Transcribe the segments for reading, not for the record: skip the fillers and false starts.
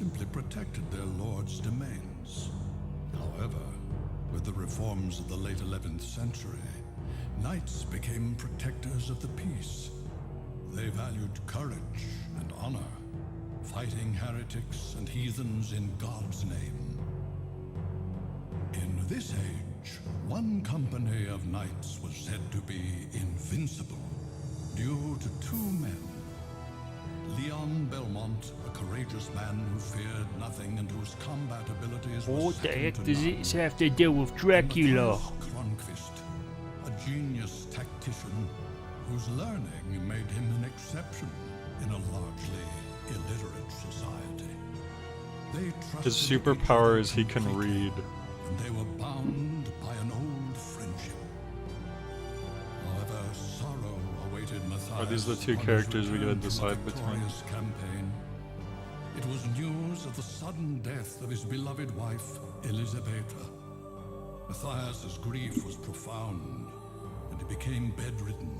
simply protected their lord's domains. However, with the reforms of the late 11th century, knights became protectors of the peace. They valued courage and honor, fighting heretics and heathens in God's name. In this age, one company of knights was said to be invincible due to two men. Leon Belmont, a courageous man who feared nothing and whose combat abilities were What the heck second to does none. this have to do with Dracula? Cronquist, a genius tactician whose learning made him an exception in a largely illiterate society. They His trusted superpower each is he other can completely, read. and they were bound by an old friendship. However, sorrow awaited Matthias. Are these the two on his characters we gotta return from a decide between? victorious campaign. It was news of the sudden death of his beloved wife, Elisabetta. Matthias's grief was profound, and he became bedridden.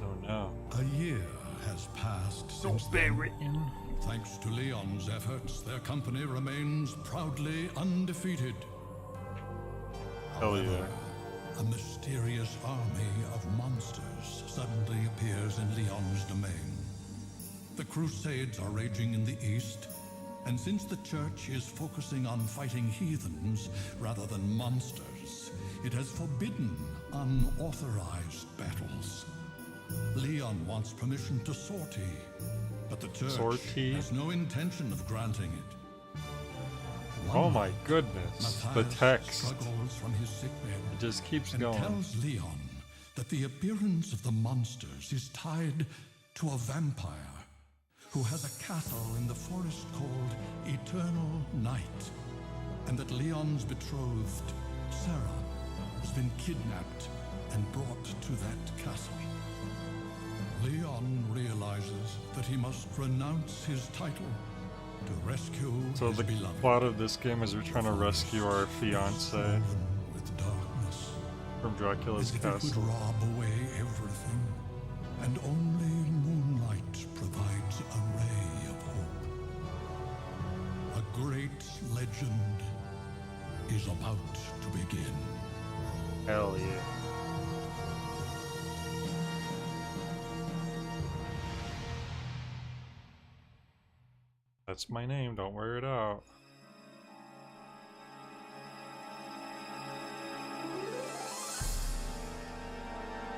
Oh no. A year has passed since Don't then. bury him. Thanks to Leon's efforts, their company remains proudly undefeated. Hell yeah. However, a mysterious army of monsters suddenly appears in Leon's domain. The Crusades are raging in the east, and since the church is focusing on fighting heathens rather than monsters, it has forbidden unauthorized battles. Leon wants permission to sortie, but the church Sortie? has no intention of granting it. Oh One my night, goodness. The Matthias text. struggles from his sickbed It just keeps and going. tells Leon that the appearance of the monsters is tied to a vampire who has a castle in the forest called Eternal Night, and that Leon's betrothed, Sarah, has been kidnapped and brought to that castle. Leon realizes that he must renounce his title to rescue So his the beloved. plot of this game is we're trying to rescue our fiance Swollen with darkness, from Dracula's as if it would castle. rob away everything, and only moonlight provides a ray of hope. A great legend is about to begin. Hell yeah. That's my name, don't wear it out.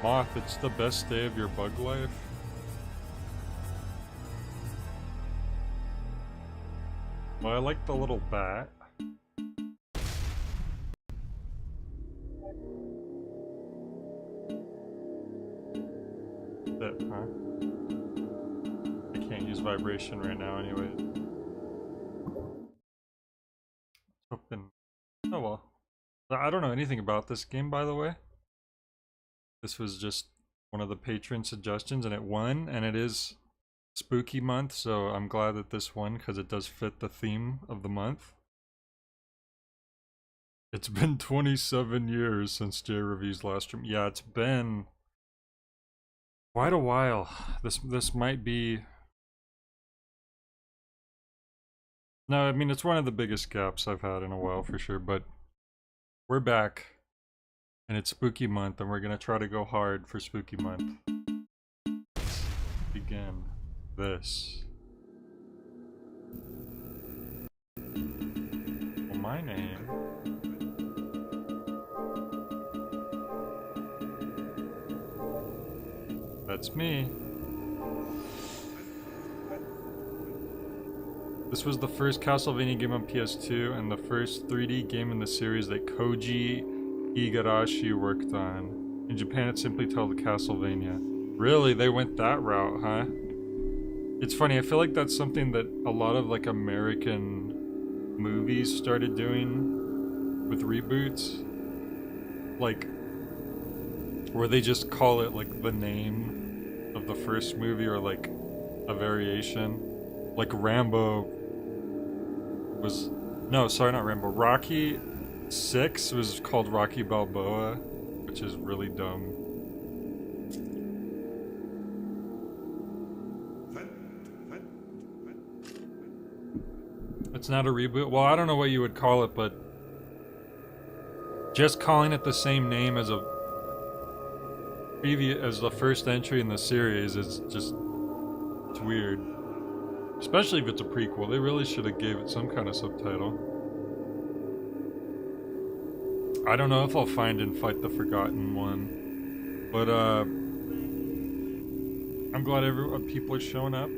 Moth, it's the best day of your bug life. Well, I like the little bat. That, huh? I can't use vibration right now anyway. Open. Oh well. I don't know anything about this game, by the way. This was just one of the patron suggestions and it won, and it is spooky month, so I'm glad that this won because it does fit the theme of the month. It's been 27 years since J Review's last stream. Yeah, it's been quite a while. This might be... No, I mean, it's one of the biggest gaps I've had in a while for sure, but we're back. And it's spooky month, and we're gonna try to go hard for spooky month. Let's begin this. Well, my name... That's me. This was the first Castlevania game on PS2 and the first 3D game in the series that Koji Igarashi worked on. In Japan, it's simply titled Castlevania. Really? They went that route, huh? It's funny, I feel like that's something that a lot of like American movies started doing with reboots. Like, where they just call it like the name of the first movie or like a variation. Like Rambo was... No, sorry, not Rambo. Rocky 6 was called Rocky Balboa, which is really dumb. It's not a reboot. Well, I don't know what you would call it, but just calling it the same name as the first entry in the series is just, it's weird. Especially if it's a prequel. They really should have gave it some kind of subtitle. I don't know if I'll find and fight the Forgotten one, but I'm glad people are showing up.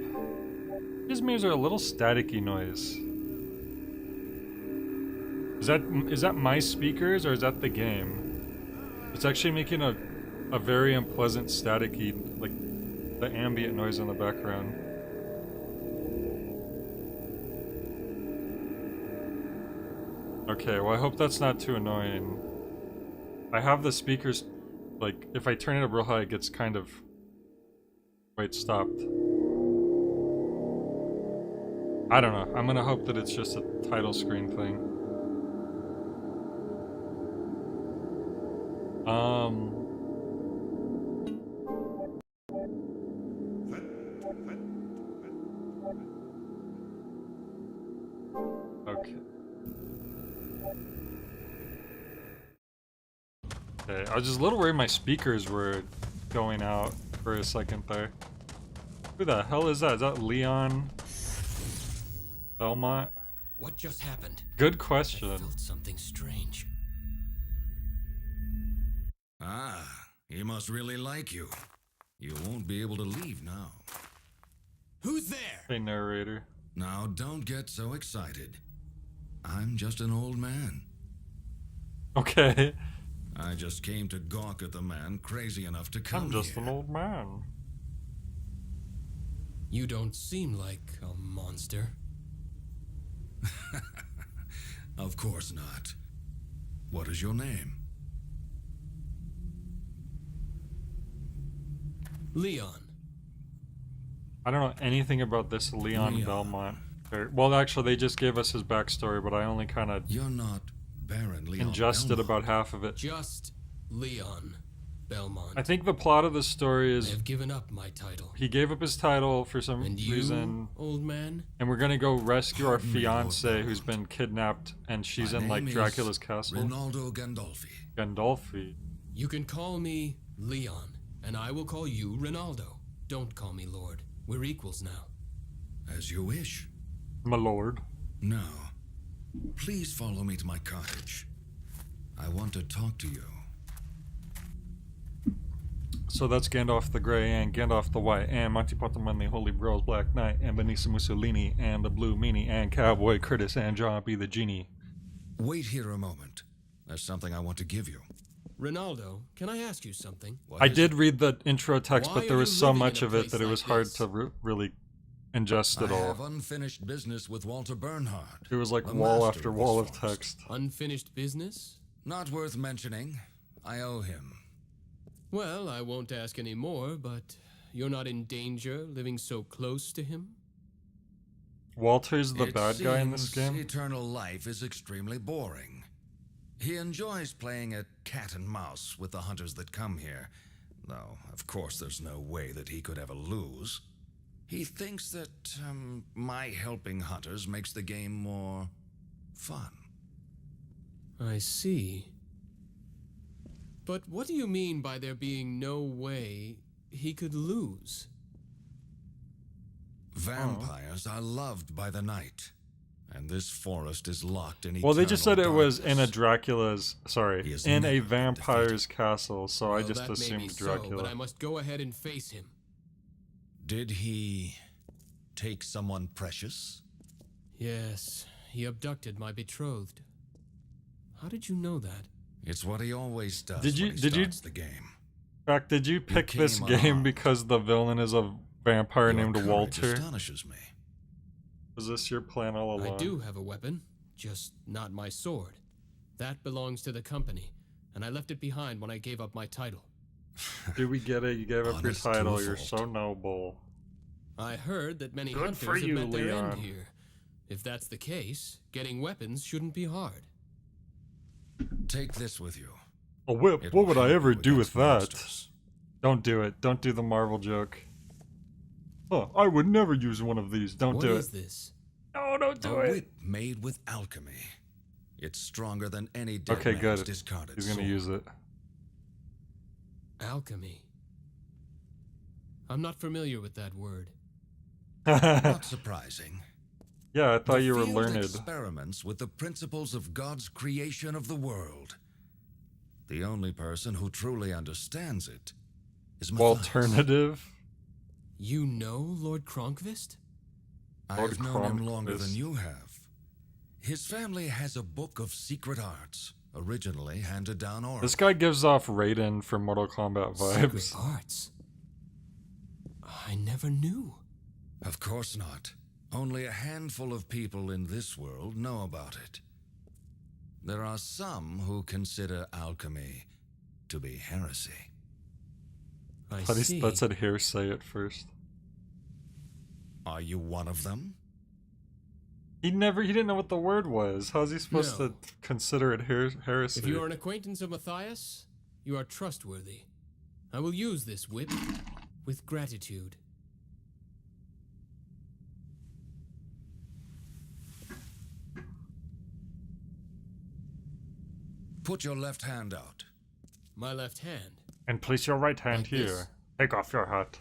These mirrors are a little staticky noise. Is that my speakers or is that the game? It's actually making a very unpleasant staticky, like the ambient noise in the background. Okay, well I hope that's not too annoying. I have the speakers, like, if I turn it up real high it gets kind of... Wait, stopped. I don't know, I'm gonna hope that it's just a title screen thing. Okay. Okay, I was just a little worried my speakers were going out for a second there. Who the hell is that? Is that Leon Belmont? What just happened? Good question. I felt something strange. Ah, he must really like you. You won't be able to leave now. Who's there? Hey, narrator. Now, don't get so excited. I'm just an old man. Okay. I just came to gawk at the man crazy enough to come I'm just here. an old man. You don't seem like a monster. Of course not. What is your name? Leon. I don't know anything about this Leon Belmont. Well, actually, they just gave us his backstory, but I only kind of You're not Baron Leon ingested Belmont. about half of it. Just Leon Belmont. I think the plot of the story I is have given up my title. he gave up his title for some And you, reason, old man? and we're gonna go rescue our Pardon me, fiance Lord who's been kidnapped, and she's My in like name is Dracula's castle. Rinaldo Gandolfi. Gandolfi. You can call me Leon, and I will call you Rinaldo. Don't call me Lord. We're equals now. As you wish. My lord. Now, please follow me to my cottage. I want to talk to you. So that's Gandalf the Grey and Gandalf the White and Monty Python and the Holy Bros Black Knight and Benito Mussolini and the Blue Meanie and Cowboy Curtis and John B. the Genie. Wait here a moment. There's something I want to give you. Rinaldo, can I ask you something? What I is did it? read the intro text, Why but there are was you so living much in a of it place that it was like hard this? to really ingest it I all. have unfinished business with Walter Bernhard. It was like a wall master after of wall this of forest. text. Unfinished business? Not worth mentioning. I owe him. Well, I won't ask any more, but you're not in danger living so close to him? Walter's the It bad guy in this seems game? Eternal life is extremely boring. He enjoys playing at cat and mouse with the hunters that come here, though, of course, there's no way that he could ever lose. He thinks that my helping hunters makes the game more fun. I see. But what do you mean by there being no way he could lose? Vampires are loved by the night, and this forest is locked in Well, they just said it eternal was in a darkness. Dracula's, sorry, He is in a never vampire's castle, so I Well, just that may be assumed so, Dracula. but I must go ahead and face him. Did he take someone precious? Yes, he abducted my betrothed. How did you know that? It's what he always does Did you- when he did you- starts the game. In fact, did you pick this came game unarmed. because the villain is a vampire Your named courage Walter? astonishes me. Was this your plan all along? I do have a weapon, just not my sword. That belongs to the company, and I left it behind when I gave up my title. Did we get it? You gave up your Honest to a title. You're fault. so noble. I heard that many Good for hunters you, have met their Leon. end here. If that's the case, getting weapons shouldn't be hard. Take this with you. A whip? It What will would I help ever you do with against that? monsters. Don't do it. Don't do the Marvel joke. Oh, I would never use one of these. Don't What do is it. this? No, don't do A it. whip made with alchemy. It's stronger than any dead Okay, man's good. discarded He's gonna sword. use it. Alchemy. I'm not familiar with that word. Not surprising. Yeah, I thought The you were field learned. experiments with the principles of God's creation of the world. The only person who truly understands it is Matthias. Alternative? You know Lord Kronkvist? I've known him longer Cronquist. than you have. His family has a book of secret arts, originally handed down orally. This guy gives off Raiden from Mortal Kombat Secret vibes. arts. I never knew. Of course not. Only a handful of people in this world know about it. There are some who consider alchemy to be heresy. I Thought see. that said hearsay at first. Are you one of them? He didn't know what the word was. How's he supposed No. to consider it heresy? If you are an acquaintance of Matthias, you are trustworthy. I will use this whip with gratitude. Put your left hand out. My left hand. And place your right hand Like here. this. Take off your hat.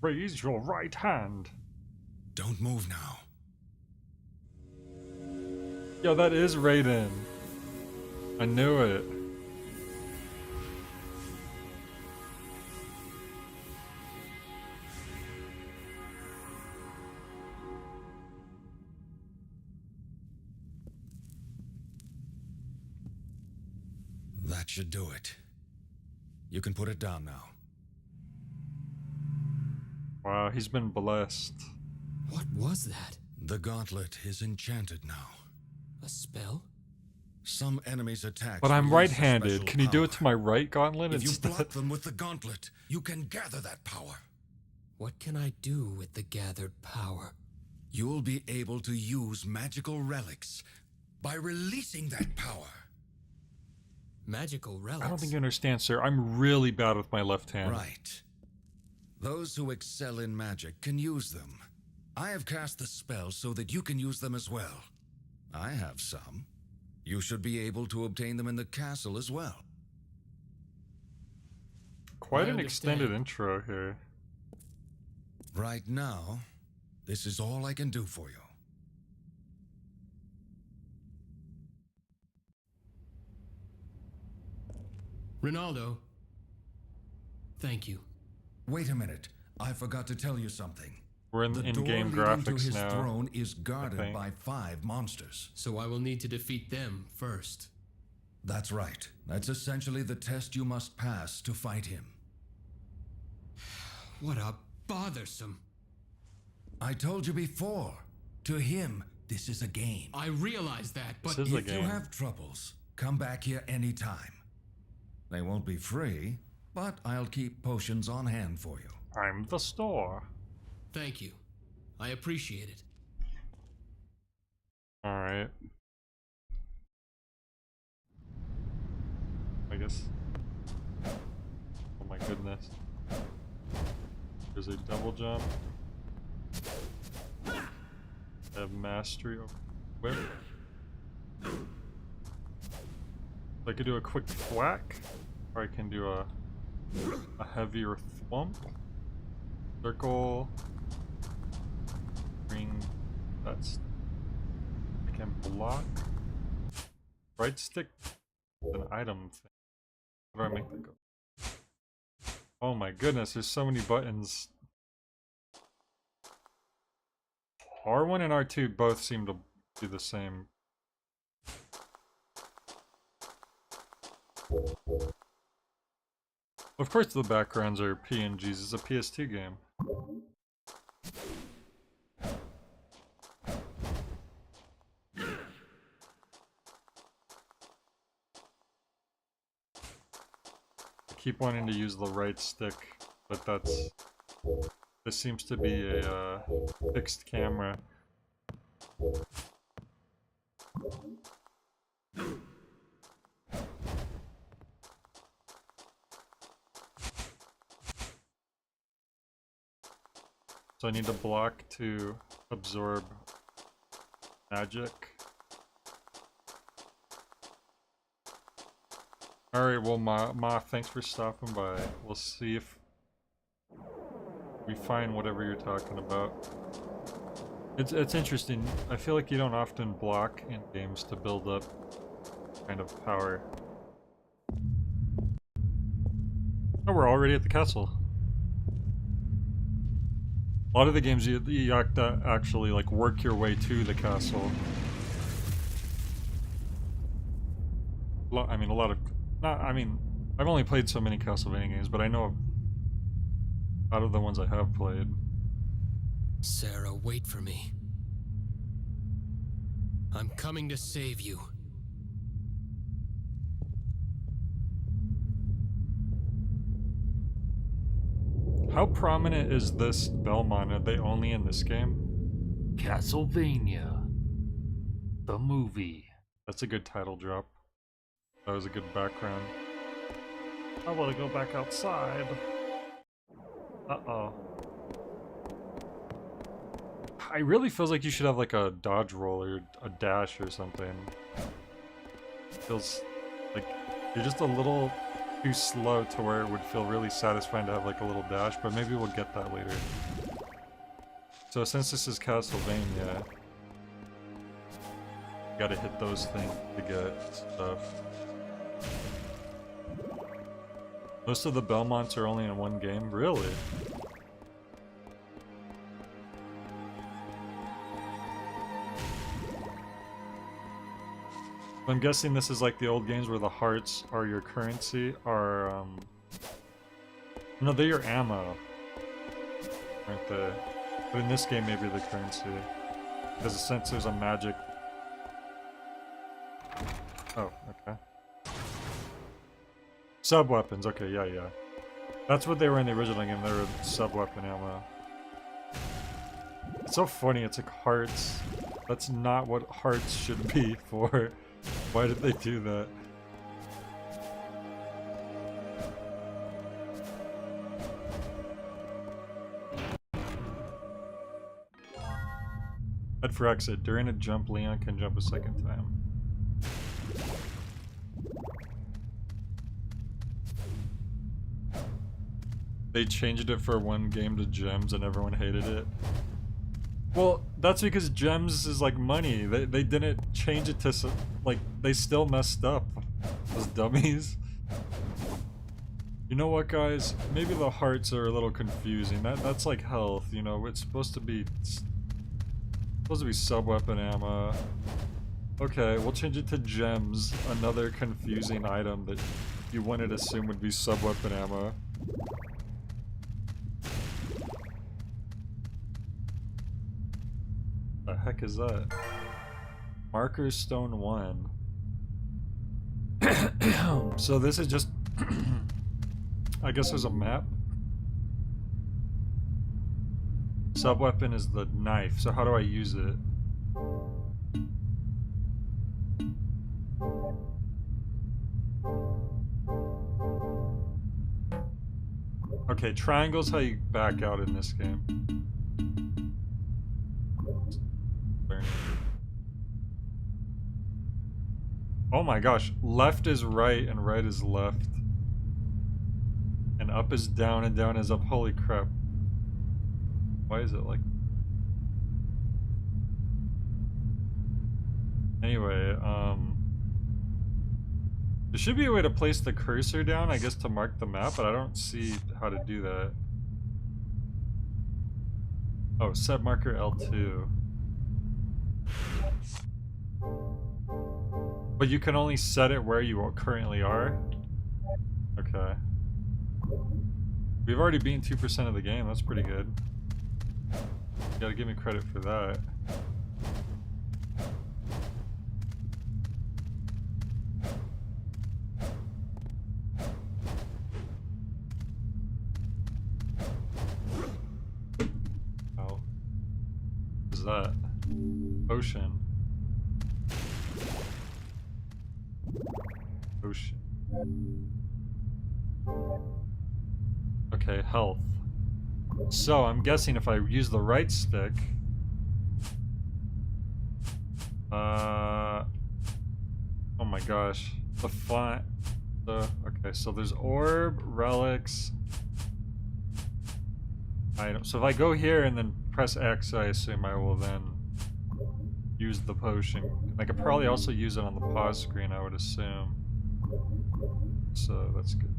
Raise your right hand. Don't move now. Yo, that is Raiden. I knew it. That should do it. You can put it down now. Wow, he's been blessed. What was that? The gauntlet is enchanted now. A spell? Some enemies attack. But I'm right-handed. Can you do it to my right gauntlet If you instead? block them with the gauntlet, you can gather that power. What can I do with the gathered power? You'll be able to use magical relics by releasing that power. Magical relics? I don't think you understand, sir. I'm really bad with my left hand. Right. Those who excel in magic can use them. I have cast the spell so that you can use them as well. I have some. You should be able to obtain them in the castle as well. Quite I an understand. extended intro here. Right now, this is all I can do for you. Ronaldo. Thank you. Wait a minute. I forgot to tell you something. We're in The in-game door leading to graphics his now. throne is guarded think. by 5 monsters. So I will need to defeat them first. That's right. That's essentially the test you must pass to fight him. What a bothersome. I told you before. To him, this is a game. I realize that, but This is a If you game. have troubles, come back here anytime. They won't be free, but I'll keep potions on hand for you. I'm the store. thank you. I appreciate it. Alright. I guess. Oh my goodness. There's a double jump. I have mastery over whip. I could do a quick thwack, or I can do a heavier thwump. Circle. Ring. That's. I can block. Right stick. An item thing. How do I make that go? Oh my goodness, there's so many buttons. R1 and R2 both seem to do the same. Of course the backgrounds are PNGs, it's a PS2 game. I keep wanting to use the right stick, but this seems to be a fixed camera. So I need to block to absorb magic. Alright, well, Ma, thanks for stopping by. We'll see if we find whatever you're talking about. It's interesting. I feel like you don't often block in games to build up kind of power. Oh, we're already at the castle. A lot of the games you have to actually like work your way to the castle. I mean, a lot of I've only played so many Castlevania games, but I know out of the ones I have played. Sarah, wait for me. I'm coming to save you. How prominent is this Belmont? Are they only in this game? Castlevania. The movie. That's a good title drop. That was a good background. I want to go back outside. Uh-oh. I really feels like you should have like a dodge roll or a dash or something. Feels like you're just a little too slow to where it would feel really satisfying to have like a little dash, but maybe we'll get that later. So since this is Castlevania, you gotta hit those things to get stuff. Most of the Belmonts are only in one game? Really? I'm guessing this is like the old games where the hearts are your currency, no, they're your ammo, aren't they? But in this game, maybe the currency. Because since there's a magic... Oh, okay. Sub-weapons, okay, yeah. That's what they were in the original game, they were sub-weapon ammo. It's so funny, it's like hearts. That's not what hearts should be for. Why did they do that? Head for exit. During a jump, Leon can jump a second time. They changed it for one game to gems and everyone hated it. Well, that's because gems is like money. They didn't change it to like they still messed up. Those dummies. You know what, guys? Maybe the hearts are a little confusing. That's like health. You know, it's supposed to be sub-weapon ammo. Okay, we'll change it to gems. Another confusing item that you wouldn't assume would be sub-weapon ammo. The heck is that? Marker Stone 1. So this is just... I guess there's a map. Sub-weapon is the knife, so how do I use it? Okay, triangle's how you back out in this game. Oh my gosh, left is right and right is left. And up is down and down is up. Holy crap. Why is it like... Anyway, there should be a way to place the cursor down, I guess, to mark the map, but I don't see how to do that. Oh, set marker L2. But you can only set it where you currently are? Okay. We've already beaten 2% of the game, that's pretty good. You gotta give me credit for that. Oh. What is that? Ocean. Ocean. Okay, health. So I'm guessing if I use the right stick, Oh my gosh. The font. Okay, so there's orb, relics, item. So if I go here and then press X, I assume I will then use the potion. I could probably also use it on the pause screen, I would assume. So that's good.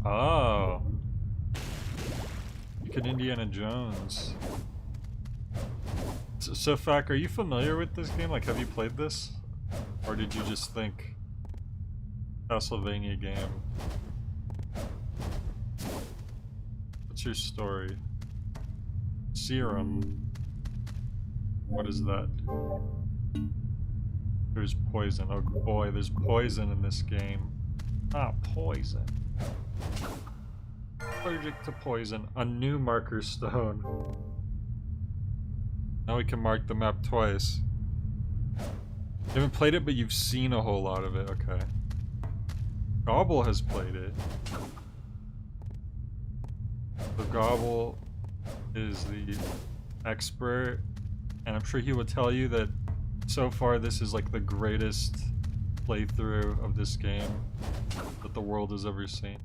Oh. You can Indiana Jones. So Fak, are you familiar with this game? Like, have you played this? Or did you just think Castlevania game? What's your story? Serum. What is that? There's poison. Oh boy, there's poison in this game. Ah, poison. Allergic to poison. A new marker stone. Now we can mark the map twice. You haven't played it, but you've seen a whole lot of it. Okay. Gobble has played it. So Gobble is the expert, and I'm sure he will tell you that so far this is like the greatest playthrough of this game that the world has ever seen.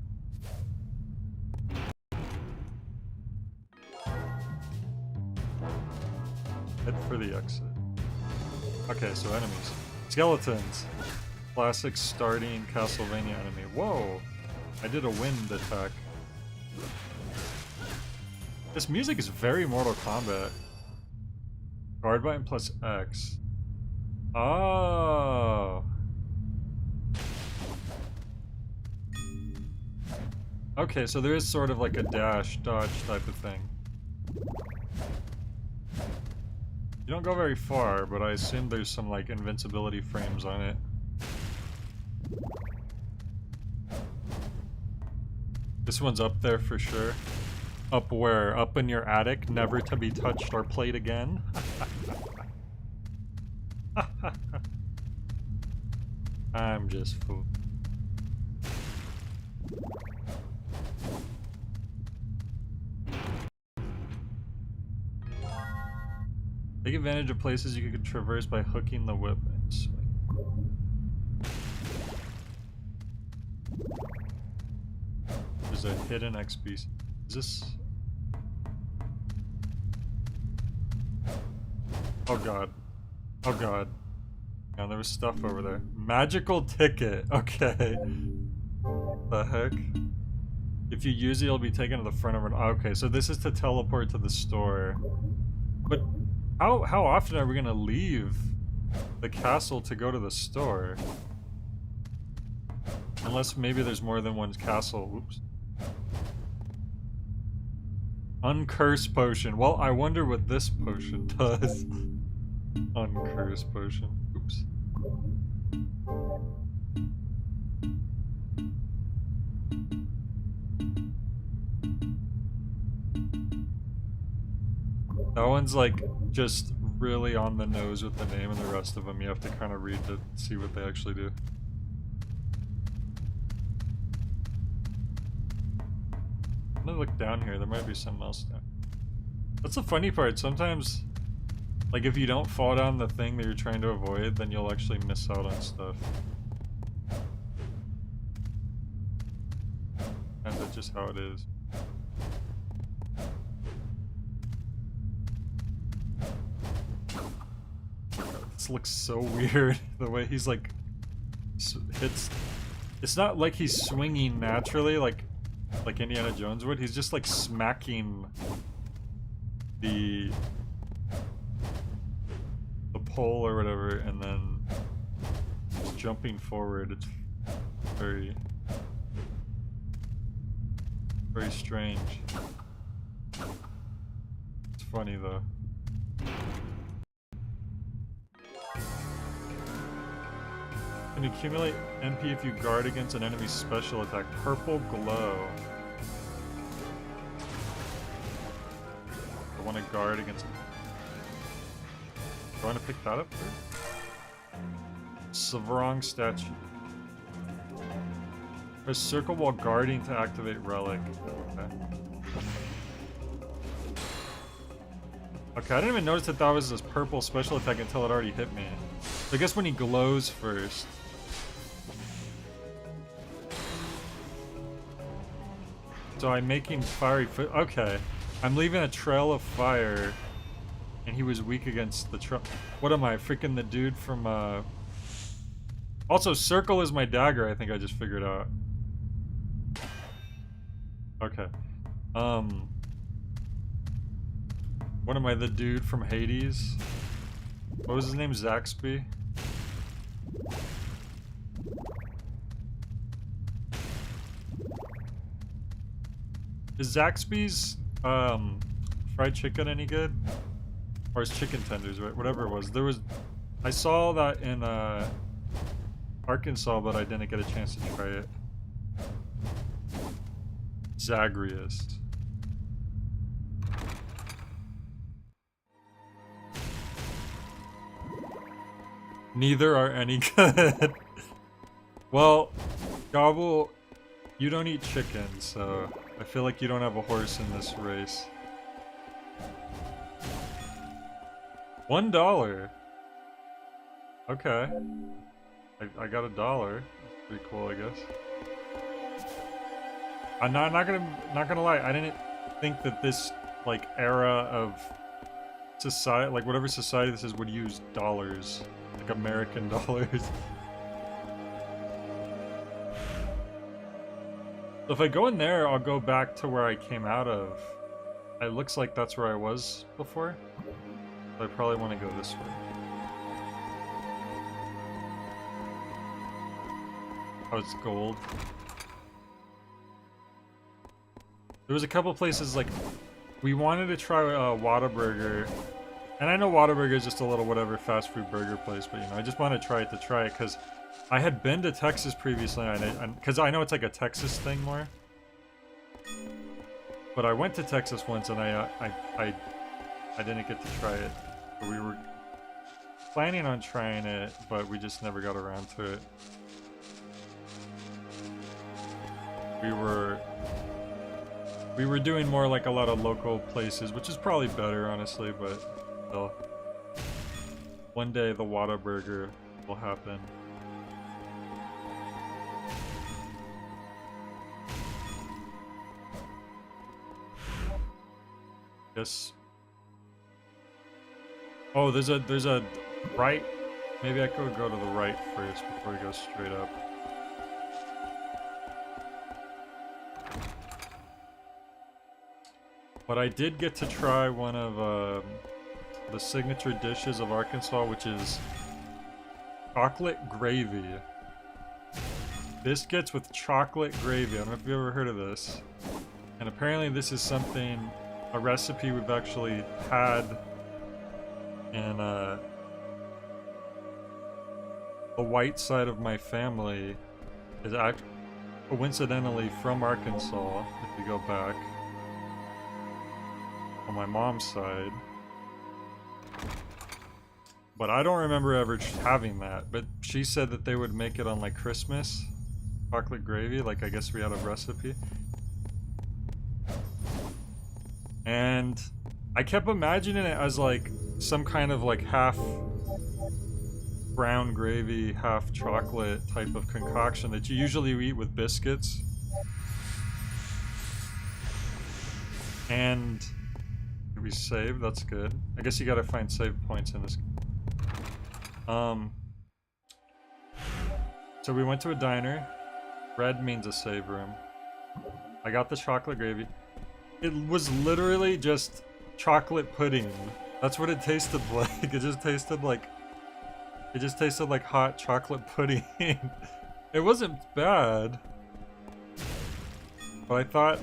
Head for the exit. Okay, so enemies. Skeletons. Classic starting Castlevania enemy. Whoa! I did a wind attack. This music is very Mortal Kombat. Guard button plus X. Oh. Okay, so there is sort of like a dash, dodge type of thing. You don't go very far, but I assume there's some like invincibility frames on it. This one's up there for sure. Up where? Up in your attic, never to be touched or played again? I'm just fool. Take advantage of places you could traverse by hooking the whip and swing. There's a hidden XP. Is this? Oh god. Oh god. Yeah, there was stuff over there. Magical ticket. Okay. The heck? If you use it, you'll be taken to the front of an. Okay, so this is to teleport to the store. But how often are we gonna leave the castle to go to the store? Unless maybe there's more than one castle. Oops. Uncurse potion. Well, I wonder what this potion does. Uncurse potion. Oops. That one's like just really on the nose with the name, and the rest of them you have to kind of read to see what they actually do. I'm gonna look down here, there might be something else down. That's the funny part, sometimes like if you don't fall down the thing that you're trying to avoid, then you'll actually miss out on stuff. And that's just how it is. This looks so weird, the way he's like hits. It's not like he's swinging naturally like Indiana Jones would. He's just like smacking the pole or whatever, and then just jumping forward. It's very strange. It's funny though. Can accumulate MP if you guard against an enemy's special attack. Purple glow. I want to guard against. Do I want to pick that up first? Severong statue. Press circle while guarding to activate relic. Okay, I didn't even notice that that was this purple special attack until it already hit me. So I guess when he glows first. So I'm making fiery foot. Okay. I'm leaving a trail of fire. And he was weak against the trail. What am I? Freaking the dude from, Also, circle is my dagger, I think I just figured out. Okay. What am I, the dude from Hades? What was his name? Zaxby? Is Zaxby's fried chicken any good? Or his chicken tenders, right? Whatever it was. There was... I saw that in Arkansas, but I didn't get a chance to try it. Zagreus. Neither are any good. Well, Gobble, you don't eat chicken, so I feel like you don't have a horse in this race. $1. Okay. I got $1. That's pretty cool, I guess. I'm not gonna lie. I didn't think that this like era of society, like whatever society this is, would use dollars, like American dollars. So if I go in there, I'll go back to where I came out of. It looks like that's where I was before. So I probably want to go this way. Oh, it's gold. There was a couple places, like, we wanted to try Whataburger. And I know Whataburger is just a little whatever fast food burger place, but, you know, I just wanted to try it because I had been to Texas previously, because I know it's like a Texas thing more. But I went to Texas once, and I didn't get to try it. But we were planning on trying it, but we just never got around to it. We were doing more like a lot of local places, which is probably better, honestly, but still. One day the Whataburger will happen. Yes. Oh, there's a right. Maybe I could go to the right first before we go straight up. But I did get to try one of the signature dishes of Arkansas, which is chocolate gravy. Biscuits with chocolate gravy. I don't know if you've ever heard of this. And apparently this is something, a recipe we've actually had in the white side of my family is coincidentally from Arkansas, if you go back. On my mom's side. But I don't remember ever having that. But she said that they would make it on like Christmas. Chocolate gravy, like I guess we had a recipe. And I kept imagining it as like some kind of like half brown gravy, half chocolate type of concoction that you usually eat with biscuits. And we save, that's good. I guess you gotta find save points in this. So we went to a diner. Red means a save room. I got the chocolate gravy. It was literally just chocolate pudding. That's what it tasted like. It just tasted like hot chocolate pudding. It wasn't bad. But I thought,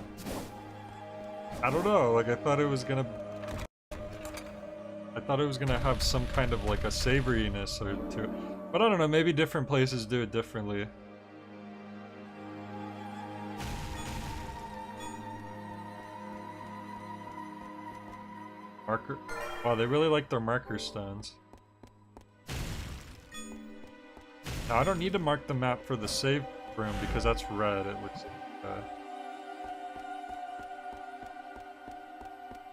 I don't know, like I thought it was gonna have some kind of like a savoriness to it. But I don't know, maybe different places do it differently. Marker. Wow, they really like their marker stones. Now, I don't need to mark the map for the save room because that's red. It looks like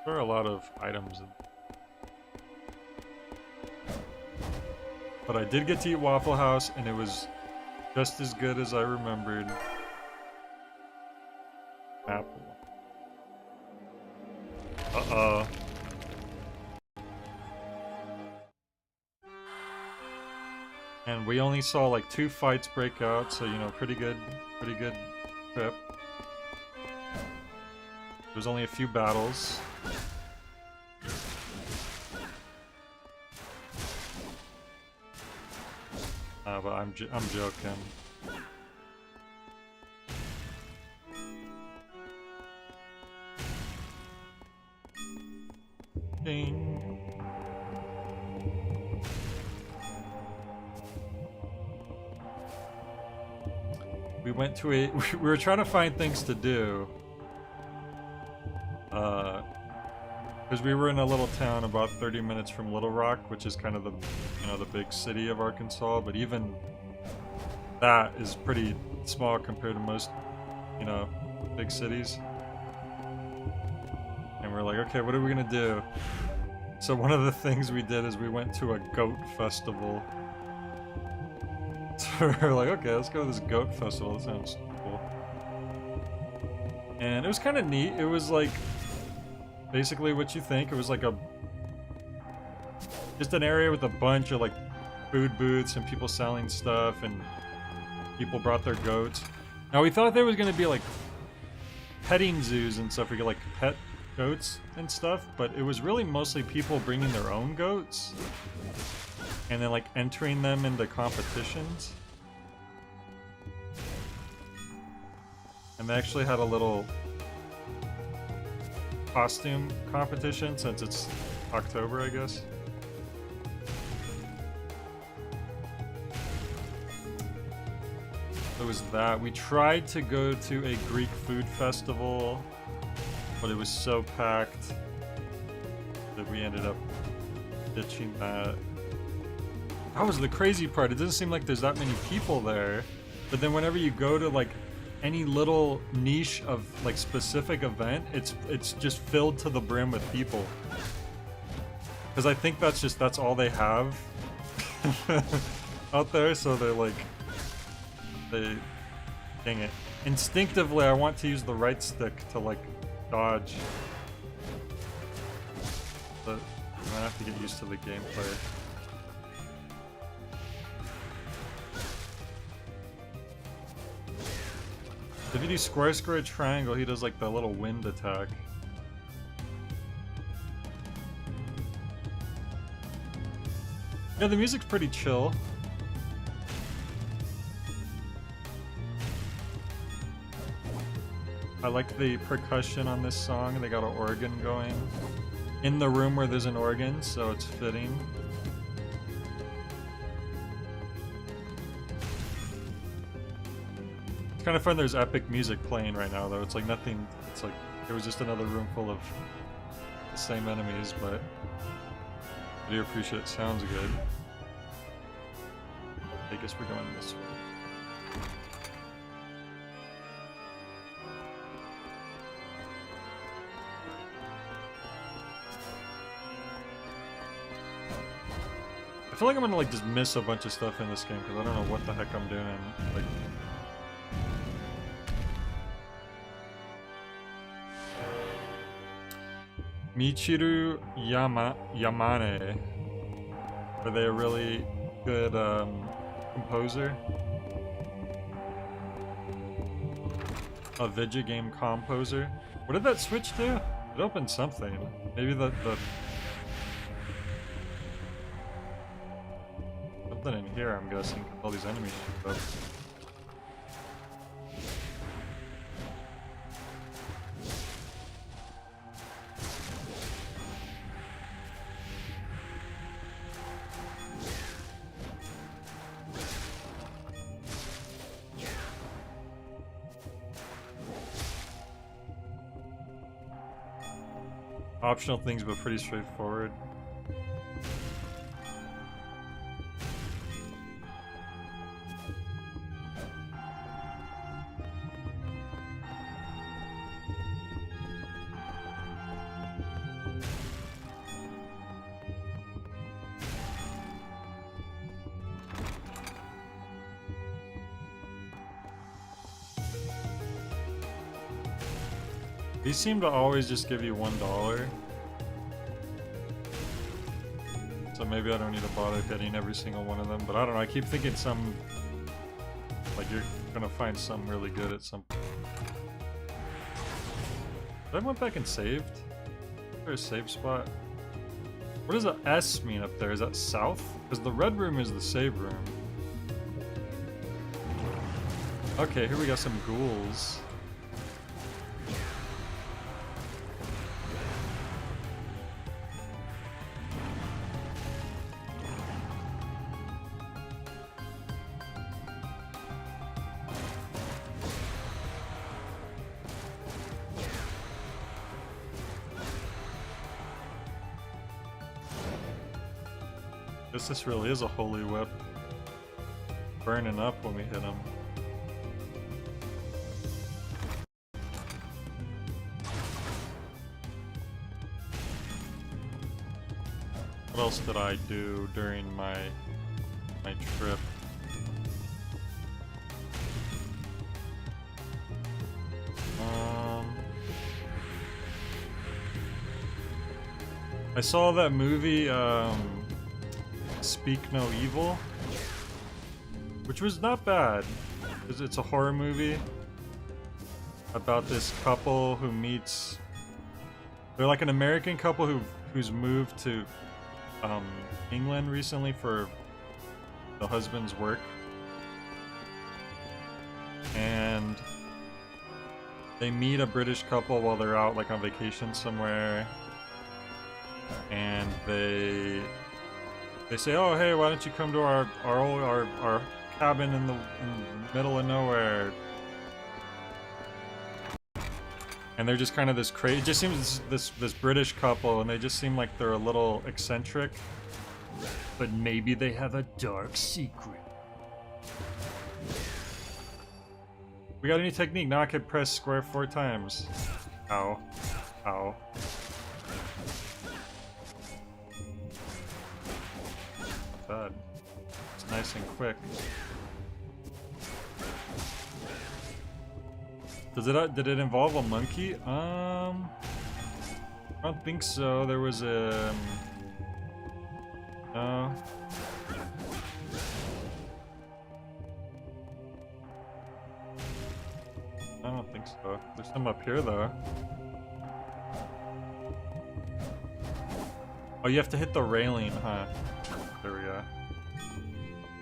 there are a lot of items in. But I did get to eat Waffle House, and it was just as good as I remembered. Apple. Uh-oh. And we only saw like 2 fights break out, so you know, pretty good trip. There was only a few battles. But I'm joking. Ding. We went to we were trying to find things to do. Because we were in a little town about 30 minutes from Little Rock, which is kind of the, you know, the big city of Arkansas, but even that is pretty small compared to most, you know, big cities. And we're like, okay, what are we gonna do? So one of the things we did is we went to a goat festival. So we're like, okay, let's go to this goat festival. That sounds cool. And it was kind of neat. It was like basically what you think. It was like just an area with a bunch of like food booths and people selling stuff, and people brought their goats. Now we thought there was gonna be like petting zoos and stuff. We could like pet goats and stuff, but it was really mostly people bringing their own goats and then like entering them into competitions. And they actually had a little costume competition since it's October, I guess. There was that. We tried to go to a Greek food festival, but it was so packed that we ended up ditching that. That was the crazy part. It doesn't seem like there's that many people there, but then whenever you go to like any little niche of like specific event, it's just filled to the brim with people. Because I think that's all they have out there, so they're like, dang it. Instinctively, I want to use the right stick to like dodge. But I might have to get used to the gameplay. If you do square, square, triangle, he does like the little wind attack. Yeah, the music's pretty chill. I like the percussion on this song. They got an organ going in the room where there's an organ, so it's fitting. It's kind of fun there's epic music playing right now, though. It's like nothing, it's like it was just another room full of the same enemies, but I do appreciate it. Sounds good. I guess we're going this way. I feel like I'm gonna like just miss a bunch of stuff in this game because I don't know what the heck I'm doing. Like, Michiru Yamane. Are they a really good composer? A video game composer? What did that switch do? It opened something. Maybe the something in here, I'm guessing. All these enemies shoot up. Optional things, but pretty straightforward. These seem to always just give you $1. So maybe I don't need to bother getting every single one of them, but I don't know, I keep thinking some, like you're gonna find some really good at some point. I went back and saved? Is there a save spot? What does the S mean up there? Is that south? Because the red room is the save room. Okay, here we got some ghouls. Guess this really is a holy whip. Burning up when we hit him. What else did I do during my trip? I saw that movie, Speak No Evil, which was not bad. It's a horror movie about this couple who meets. They're like an American couple who's moved to England recently for the husband's work, and they meet a British couple while they're out like on vacation somewhere, and they say, "Oh, hey, why don't you come to our cabin in the middle of nowhere?" And they're just kind of this crazy. It just seems this British couple, and they just seem like they're a little eccentric, but maybe they have a dark secret. We got a new technique. Now I can press square 4 times. Ow. Ow. Not bad. It's nice and quick. Did it involve a monkey? I don't think so. There was a no. I don't think so. There's some up here though. Oh, you have to hit the railing, huh? There we go.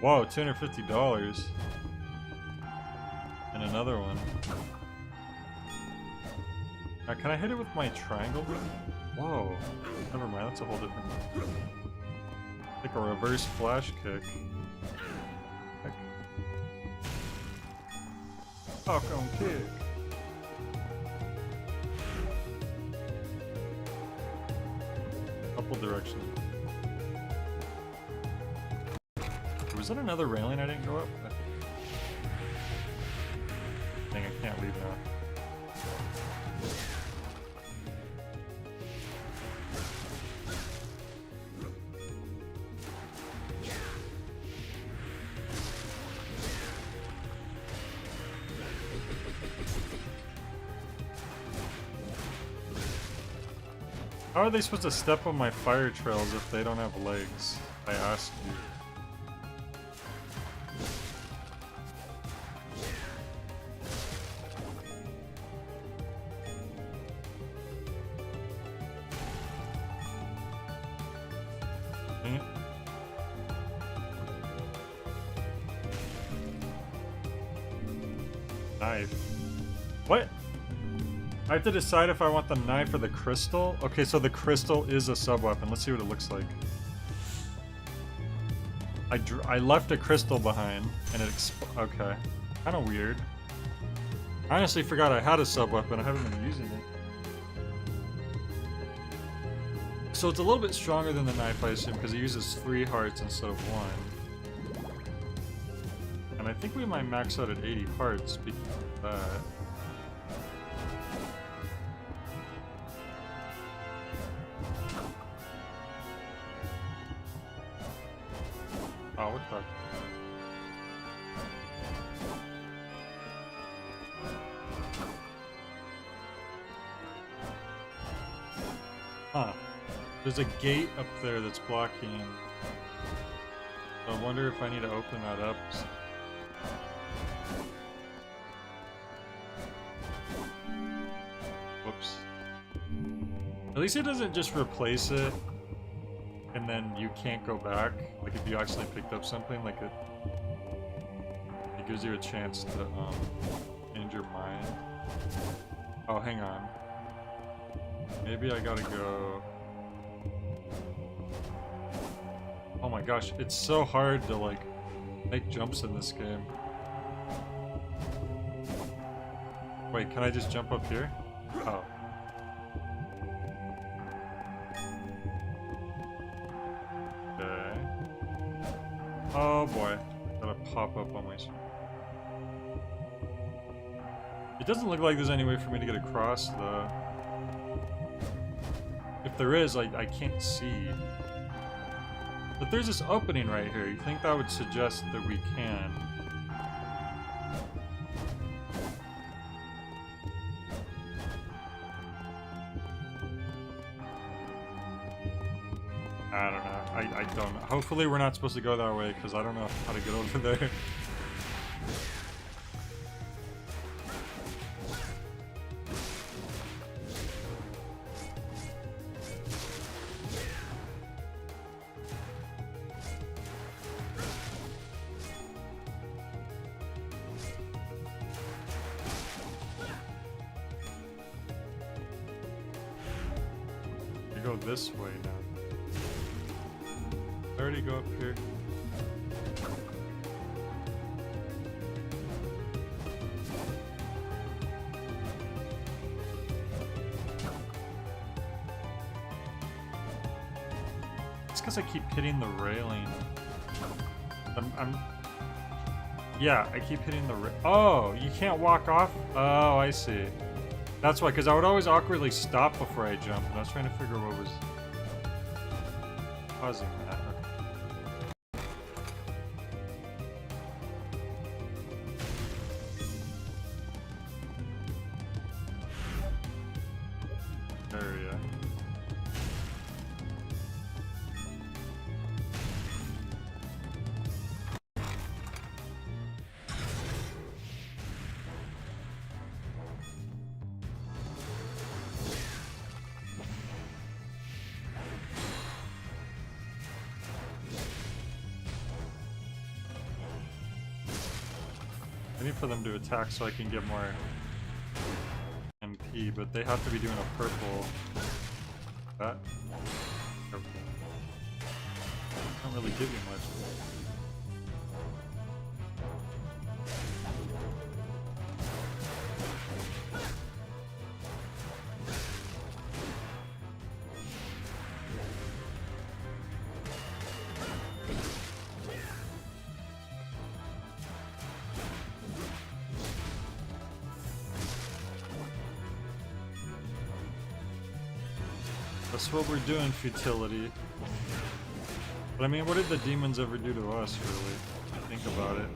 Whoa, $250. And another one. Now, can I hit it with my triangle gun? Whoa. Never mind, that's a whole different... Like a reverse flash kick. Heck. Falcon kick. Couple directions. Was that another railing I didn't go up? Dang, I can't leave now. How are they supposed to step on my fire trails if they don't have legs? I asked you. Knife. What? I have to decide if I want the knife or the crystal? Okay, so the crystal is a sub-weapon. Let's see what it looks like. I left a crystal behind, and it okay. Kinda weird. I honestly forgot I had a sub-weapon. I haven't been using it. So it's a little bit stronger than the knife, I assume, because it uses 3 hearts instead of 1. And I think we might max out at 80 hearts, speaking of that. Oh, what the? Huh. There's a gate up there that's blocking. I wonder if I need to open that up. Whoops. At least it doesn't just replace it and then you can't go back. Like if you accidentally picked up something, like it gives you a chance to change your mind. Oh, hang on. Maybe I gotta go. Oh my gosh, it's so hard to like make jumps in this game. Wait, can I just jump up here? Oh. Okay. Oh boy. Gotta pop up on my screen. It doesn't look like there's any way for me to get across though. If there is, I can't see. But there's this opening right here. You think that would suggest that we can? I don't know. I don't know. Hopefully we're not supposed to go that way because I don't know how to get over there. Go this way now. I already go up here. It's because I keep hitting the railing. Yeah, I keep hitting the Oh, you can't walk off? Oh, I see. That's why, because I would always awkwardly stop before I jumped, and I was trying to figure what was causing that. Area. I need for them to attack so I can get more MP, but they have to be doing a purple. That? Okay. Don't really give you much. That's what we're doing, futility. But I mean, what did the demons ever do to us, really? Think about it.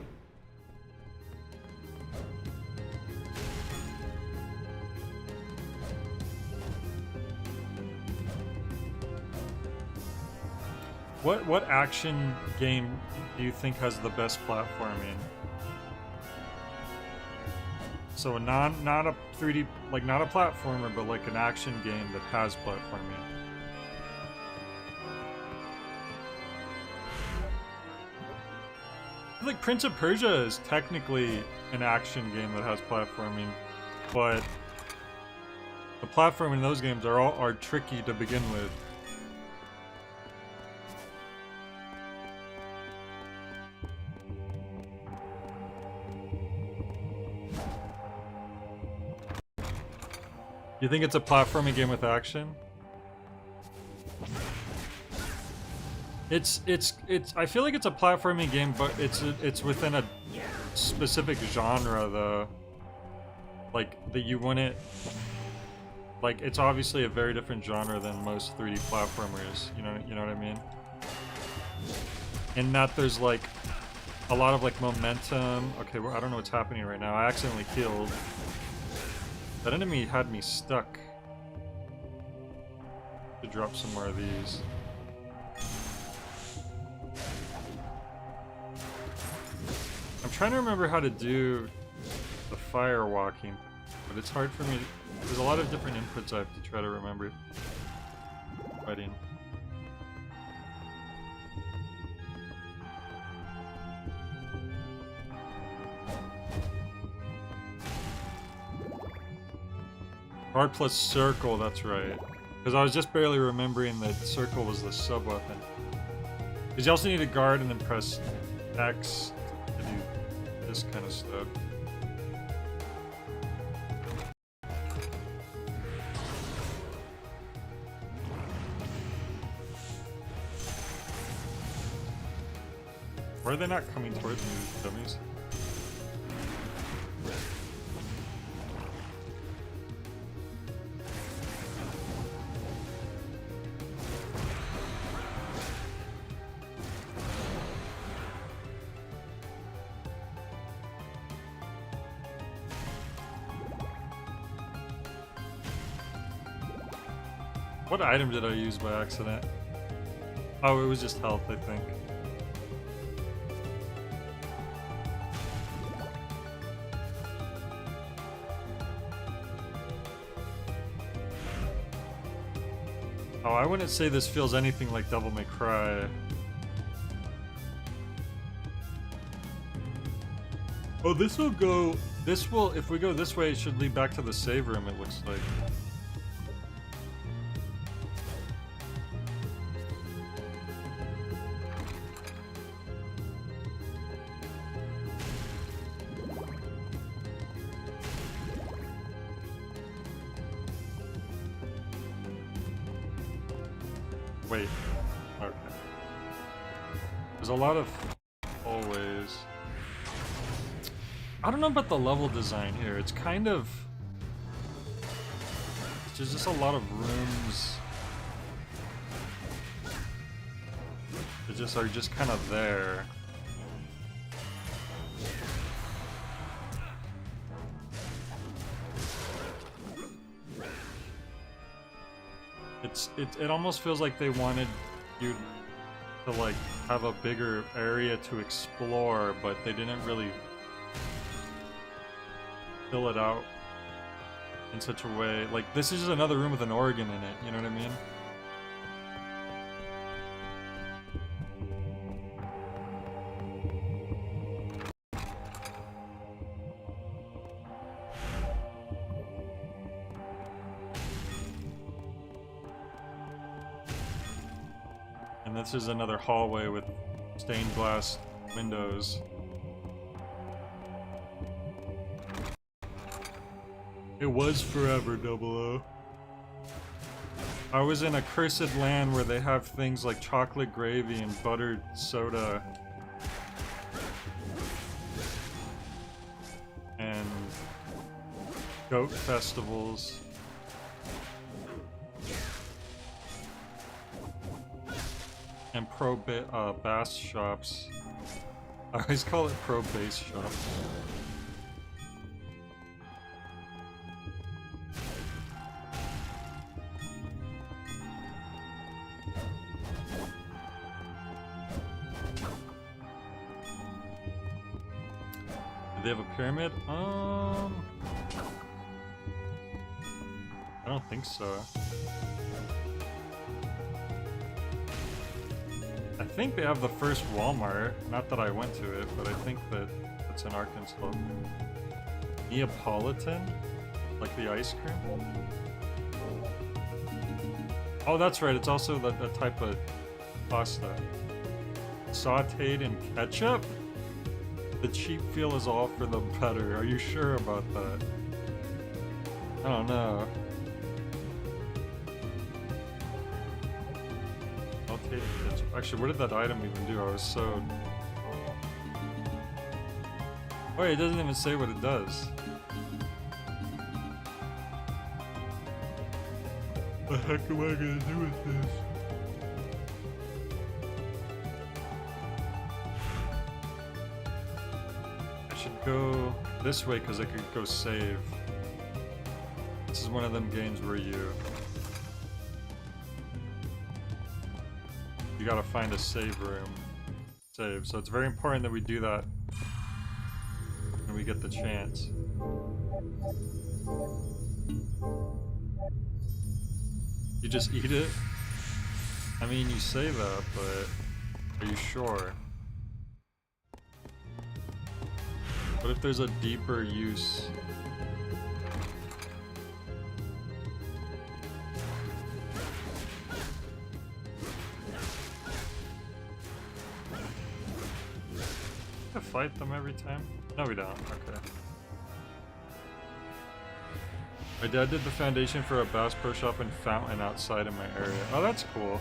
What action game do you think has the best platforming? So not a 3D, like not a platformer, but like an action game that has platforming. I think Prince of Persia is technically an action game that has platforming, but the platforming in those games are tricky to begin with. You think it's a platforming game with action? It's I feel like it's a platforming game, but it's within a specific genre though. Like that you wouldn't like it's obviously a very different genre than most 3D platformers, you know what I mean? In that there's like a lot of like momentum. Okay, well, I don't know what's happening right now. I accidentally killed. That enemy had me stuck. To drop some more of these. I'm trying to remember how to do the fire walking, but it's hard for me. There's a lot of different inputs I have to try to remember. Fighting. R plus circle, that's right. Because I was just barely remembering that circle was the sub-weapon. Because you also need to guard and then press X to do this kind of stuff. Why are they not coming towards me, dummies? What item did I use by accident? Oh, it was just health, I think. Oh, I wouldn't say this feels anything like Devil May Cry. Oh, this will go... This will... If we go this way, it should lead back to the save room, it looks like. Wait. Okay. There's a lot of hallways. I don't know about the level design here. It's kind of... There's just a lot of rooms. They just are just kind of there. It almost feels like they wanted you to like have a bigger area to explore, but they didn't really fill it out in such a way. Like, this is just another room with an organ in it, you know what I mean? And this is another hallway with stained glass windows. It was forever, 00. I was in a cursed land where they have things like chocolate gravy and buttered soda. And goat festivals. And bass shops. I always call it pro bass shop. Do they have a pyramid? I don't think so. I think they have the first Walmart. Not that I went to it, but I think that it's in Arkansas. Neapolitan? Like the ice cream? Oh, that's right. It's also a type of pasta. Sauteed in ketchup? The cheap feel is all for the better. Are you sure about that? I don't know. Actually, what did that item even do? I was so... Oh, it doesn't even say what it does. What the heck am I gonna do with this? I should go this way because I could go save. This is one of them games where you you gotta find a save room. Save. So it's very important that we do that when we get the chance. You just eat it? I mean, you say that, but are you sure? What if there's a deeper use? To fight them every time? No, we don't. Okay. My dad did the foundation for a Bass Pro Shop and fountain outside in my area. Oh, that's cool.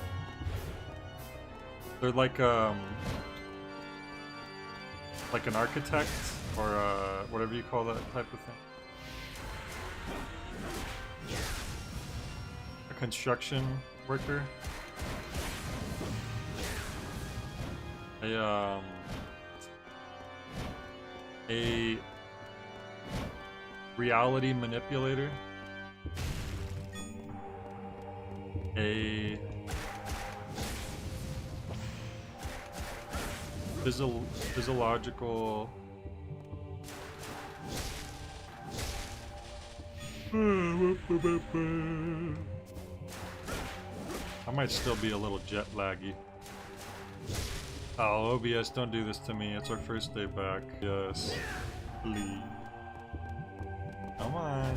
They're like an architect or whatever you call that type of thing. A construction worker. A reality manipulator. A physiological I might still be a little jet laggy. Oh, OBS, don't do this to me. It's our first day back. Yes. Please. Come on.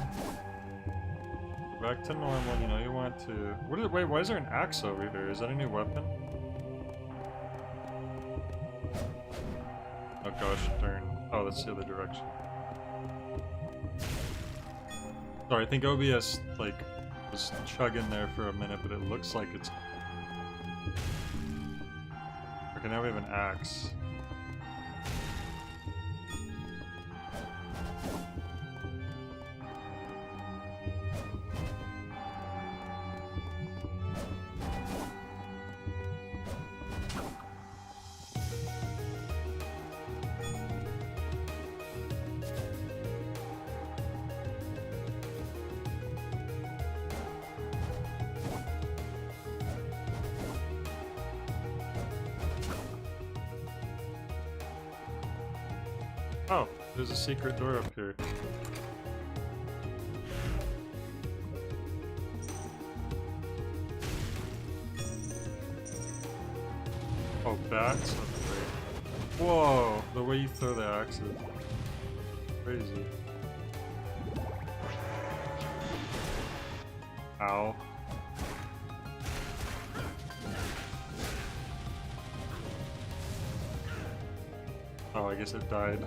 Back to normal, you know you want to. Wait, why is there an axe over here? Is that a new weapon? Oh gosh, darn. Oh, that's the other direction. Sorry, I think OBS, like, was chugging there for a minute, but it looks like it's... Okay, now we have an axe. Oh, there's a secret door up here. Oh, bats? That's great. Whoa, the way you throw the axe is crazy. Ow. Oh, I guess it died.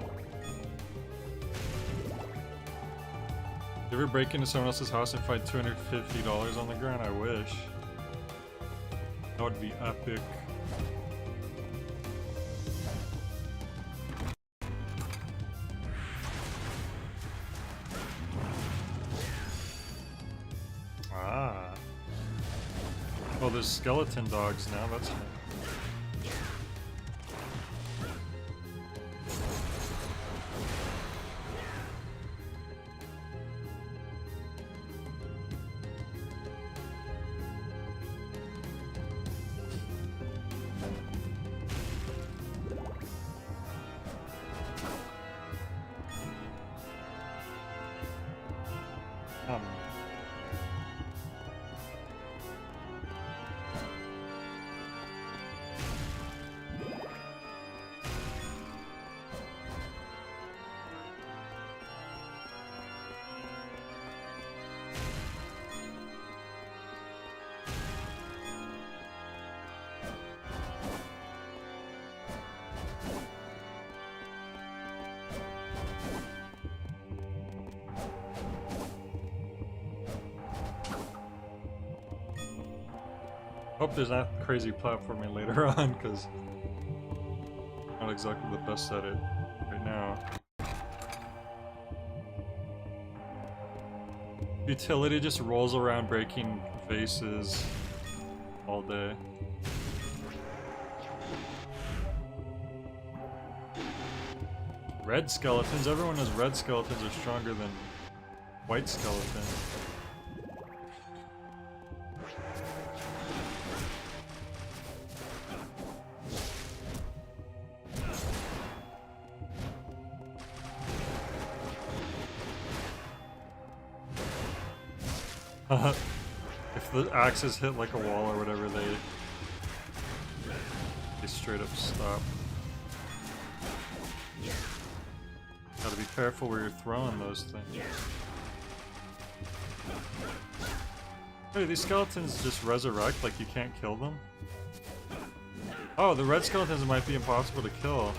You ever break into someone else's house and find $250 on the ground? I wish. That would be epic. Ah. Oh, there's skeleton dogs now. That's nice. Hope there's not crazy platforming later on, because I'm not exactly the best at it right now. Utility just rolls around breaking vases all day. Red skeletons? Everyone knows red skeletons are stronger than white skeletons. If the axes hit like a wall or whatever, they straight up stop. Gotta be careful where you're throwing those things. Wait, these skeletons just resurrect, like you can't kill them? Oh, the red skeletons might be impossible to kill.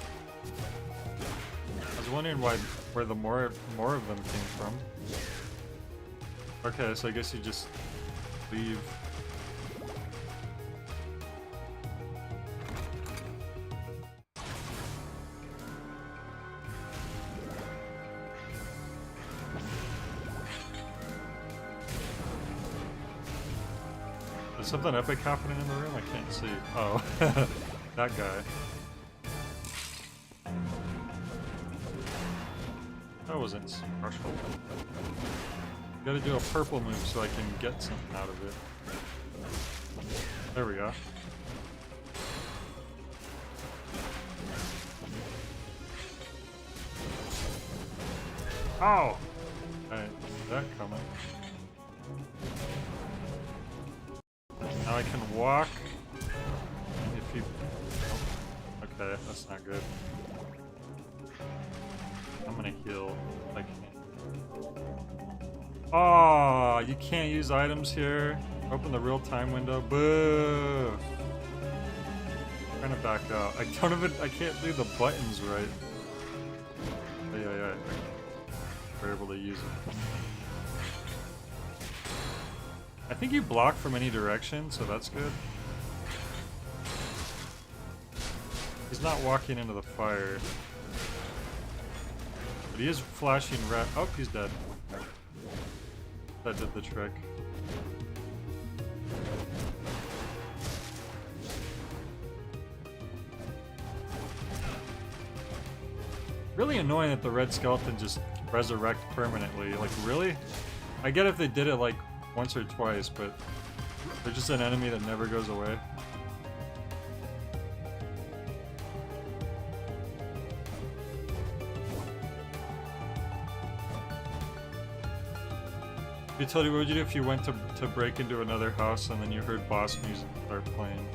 I was wondering where the more of them came from. Okay, so I guess you just leave. Is something epic happening in the room? I can't see. Oh, that guy. That wasn't special. Gotta do a purple move so I can get something out of it. There we go. Oh! Alright, that coming. Now I can walk. If you... Oh. Okay, that's not good. I'm gonna heal if I can. Oh, you can't use items here. Open the real-time window. Boo! I'm trying to back out. I can't do the buttons right. Yeah. We're able to use it. I think you block from any direction, so that's good. He's not walking into the fire. But he is flashing red. Oh, he's dead. That did the trick. Really annoying that the red skeleton just resurrect permanently. Like, really? I get if they did it like once or twice, but they're just an enemy that never goes away. Utility, what would you do if you went to break into another house and then you heard boss music start playing?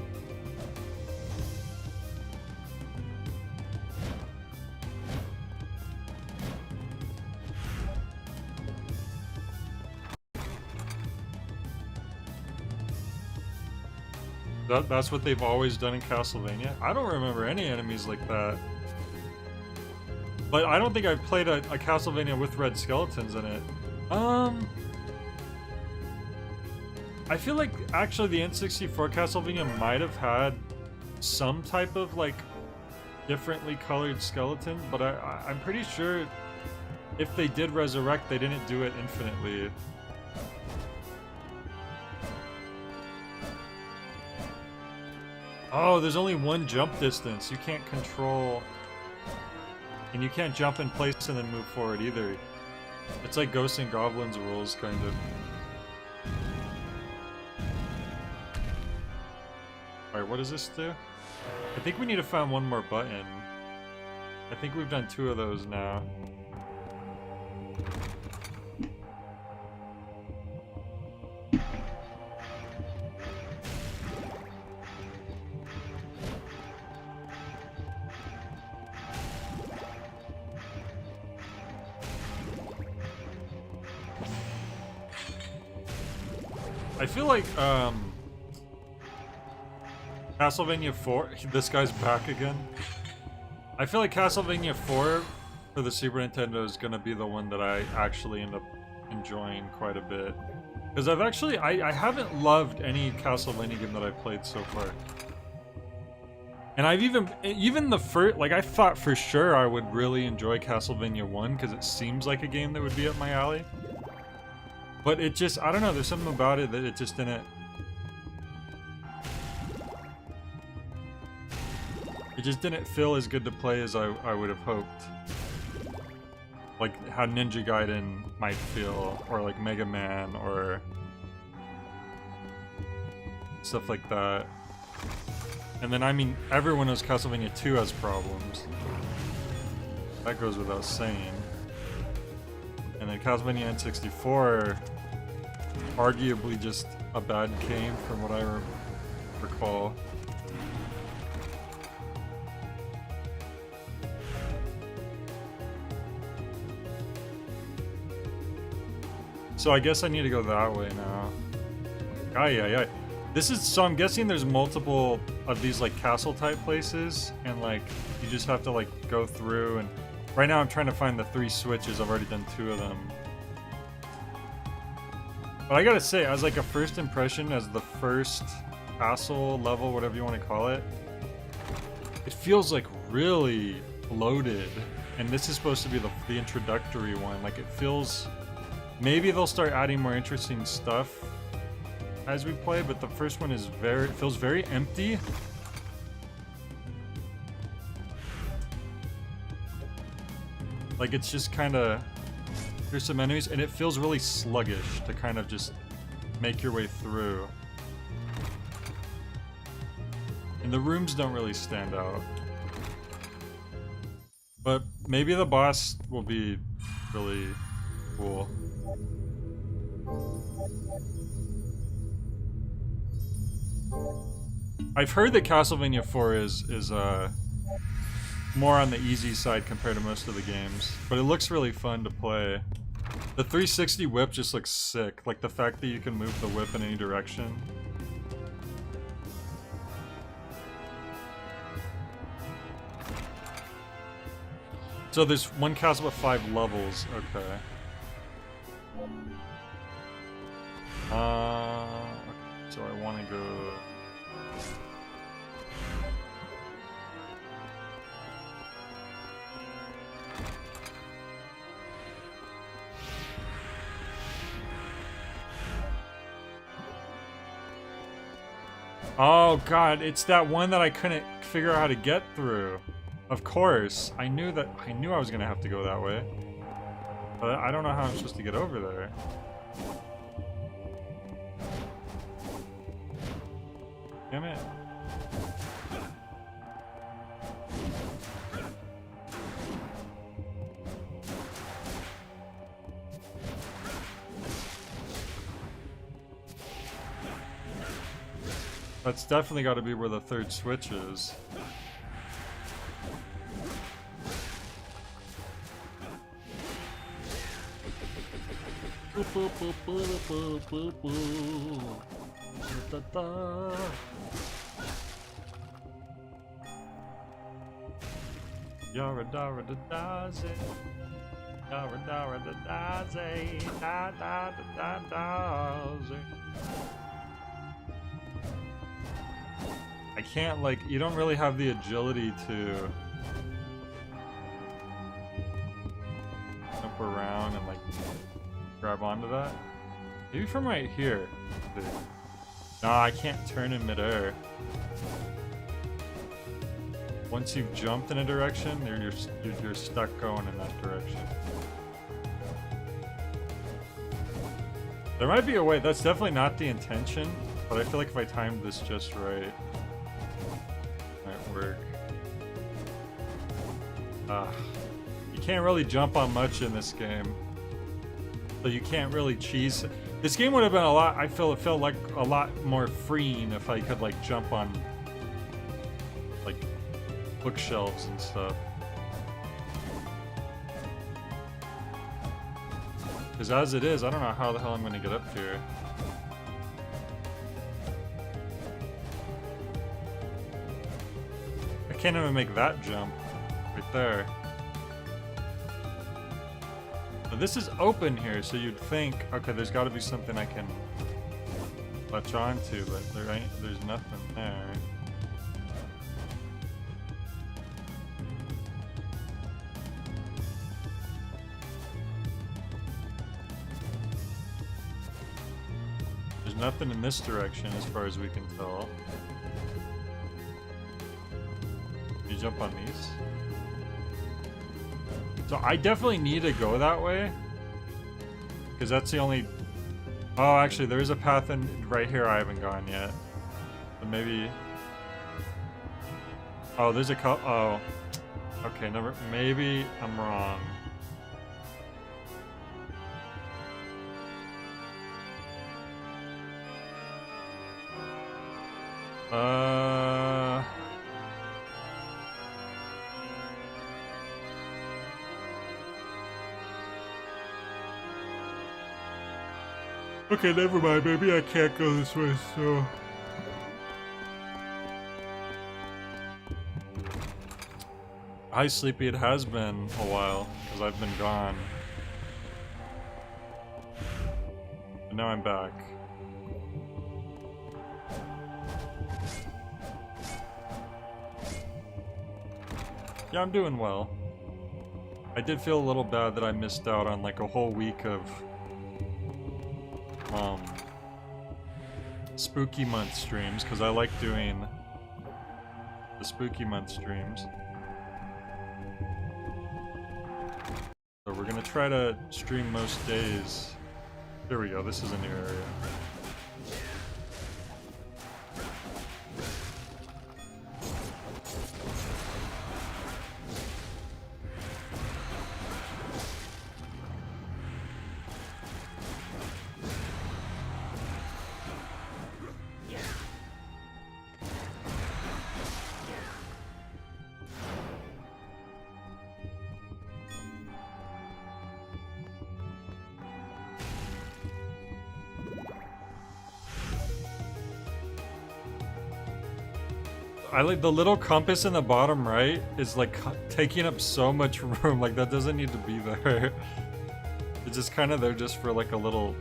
That's what they've always done in Castlevania? I don't remember any enemies like that. But I don't think I've played a Castlevania with red skeletons in it. I feel like actually the N64 Castlevania might have had some type of like differently colored skeleton, but I'm pretty sure if they did resurrect, they didn't do it infinitely. Oh, there's only one jump distance. You can't control, and you can't jump in place and then move forward either. It's like Ghosts and Goblins rules, kind of. Alright, what does this do? I think we need to find one more button. I think we've done 2 of those now. I feel like, Castlevania 4, this guy's back again. I feel like Castlevania 4 for the Super Nintendo is gonna be the one that I actually end up enjoying quite a bit. Because I haven't loved any Castlevania game that I've played so far. And I've even the first, like I thought for sure I would really enjoy Castlevania 1 because it seems like a game that would be up my alley. But it just, I don't know, there's something about it that it just didn't... It just didn't feel as good to play as I would have hoped. Like how Ninja Gaiden might feel, or like Mega Man, or stuff like that. And then, I mean, everyone knows Castlevania 2 has problems. That goes without saying. And then Castlevania N64 arguably just a bad game from what I recall. So I guess I need to go that way now. Aye. This is, so I'm guessing there's multiple of these like castle type places, and like you just have to like go through, and right now I'm trying to find the 3 switches. I've already done 2 of them. But I gotta say, as like a first impression, as the first castle level, whatever you want to call it, it feels like really loaded. And this is supposed to be the introductory one. Like it feels, maybe they'll start adding more interesting stuff as we play, but the first one is it feels very empty. Like it's just kind of, here's some enemies, and it feels really sluggish to kind of just make your way through. And the rooms don't really stand out. But maybe the boss will be really cool. I've heard that Castlevania 4 is more on the easy side compared to most of the games, but it looks really fun to play. The 360 whip just looks sick, like the fact that you can move the whip in any direction. So there's one castle with 5 levels, okay. So I want to go... Oh god, it's that one that I couldn't figure out how to get through. Of course, I knew I was gonna have to go that way. But I don't know how I'm supposed to get over there. Damn it. That's definitely got to be where the 3rd switch is. Yara dara da daze, yara dara da daze, da da da da daze. I can't, like, you don't really have the agility to jump around and like grab onto that. Maybe from right here. No, I can't turn in midair. Once you've jumped in a direction, you're stuck going in that direction. There might be a way. That's definitely not the intention, but I feel like if I timed this just right, it might work. You can't really jump on much in this game, so you can't really cheese. This game would have been a lot. It felt like a lot more freeing if I could like jump on like bookshelves and stuff. Because as it is, I don't know how the hell I'm going to get up here. I can't even make that jump right there. But this is open here, so you'd think, okay, there's got to be something I can latch onto, but there's nothing there. Nothing in this direction as far as we can tell. You jump on these? So I definitely need to go that way, because that's the only... Oh, actually there is a path in right here I haven't gone yet. But maybe... Oh, there's a oh. Okay, maybe I'm wrong. Uh... Okay, never mind. Maybe I can't go this way, so... Hi, Sleepy. It has been a while, because I've been gone. But now I'm back. Yeah, I'm doing well. I did feel a little bad that I missed out on like a whole week of spooky month streams, because I like doing the spooky month streams. So we're gonna try to stream most days. There we go, this is a new area. I like the little compass in the bottom right is like taking up so much room, like that doesn't need to be there. It's just kind of there just for like a little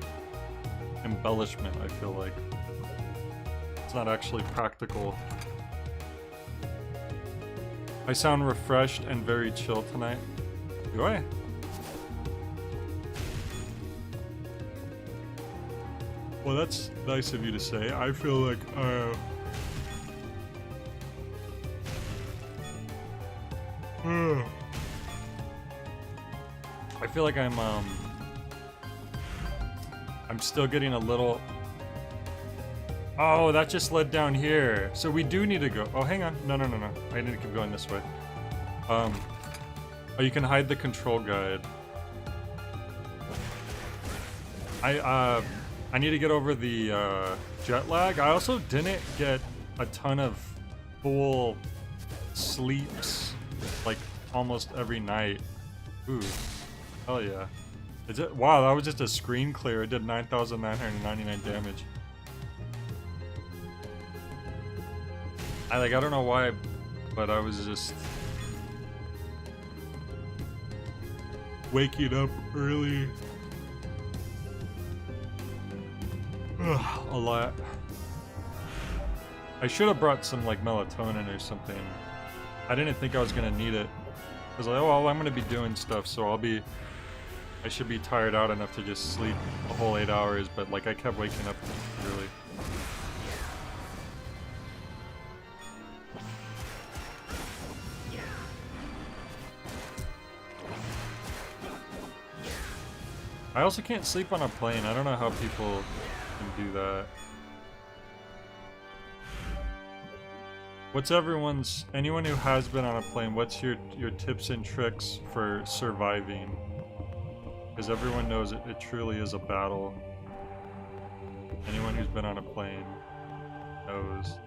embellishment, I feel like. It's not actually practical. I sound refreshed and very chill tonight. Do I? Well, that's nice of you to say. I feel like I feel like I'm still getting a little... Oh, that just led down here. So we do need to go... Oh, hang on. No. I need to keep going this way. Oh, you can hide the control guide. I need to get over the jet lag. I also didn't get a ton of full sleeps, like almost every night. Ooh, hell yeah. Is it? Wow, that was just a screen clear. It did 9,999 damage. I don't know why, but I was just waking up early. Ugh, a lot. I should have brought some like melatonin or something. I didn't think I was gonna need it. I was like, oh well, I'm gonna be doing stuff, so I should be tired out enough to just sleep a whole 8 hours, but like I kept waking up early. I also can't sleep on a plane. I don't know how people can do that. What's anyone who has been on a plane, what's your tips and tricks for surviving? Because everyone knows it truly is a battle. Anyone who's been on a plane knows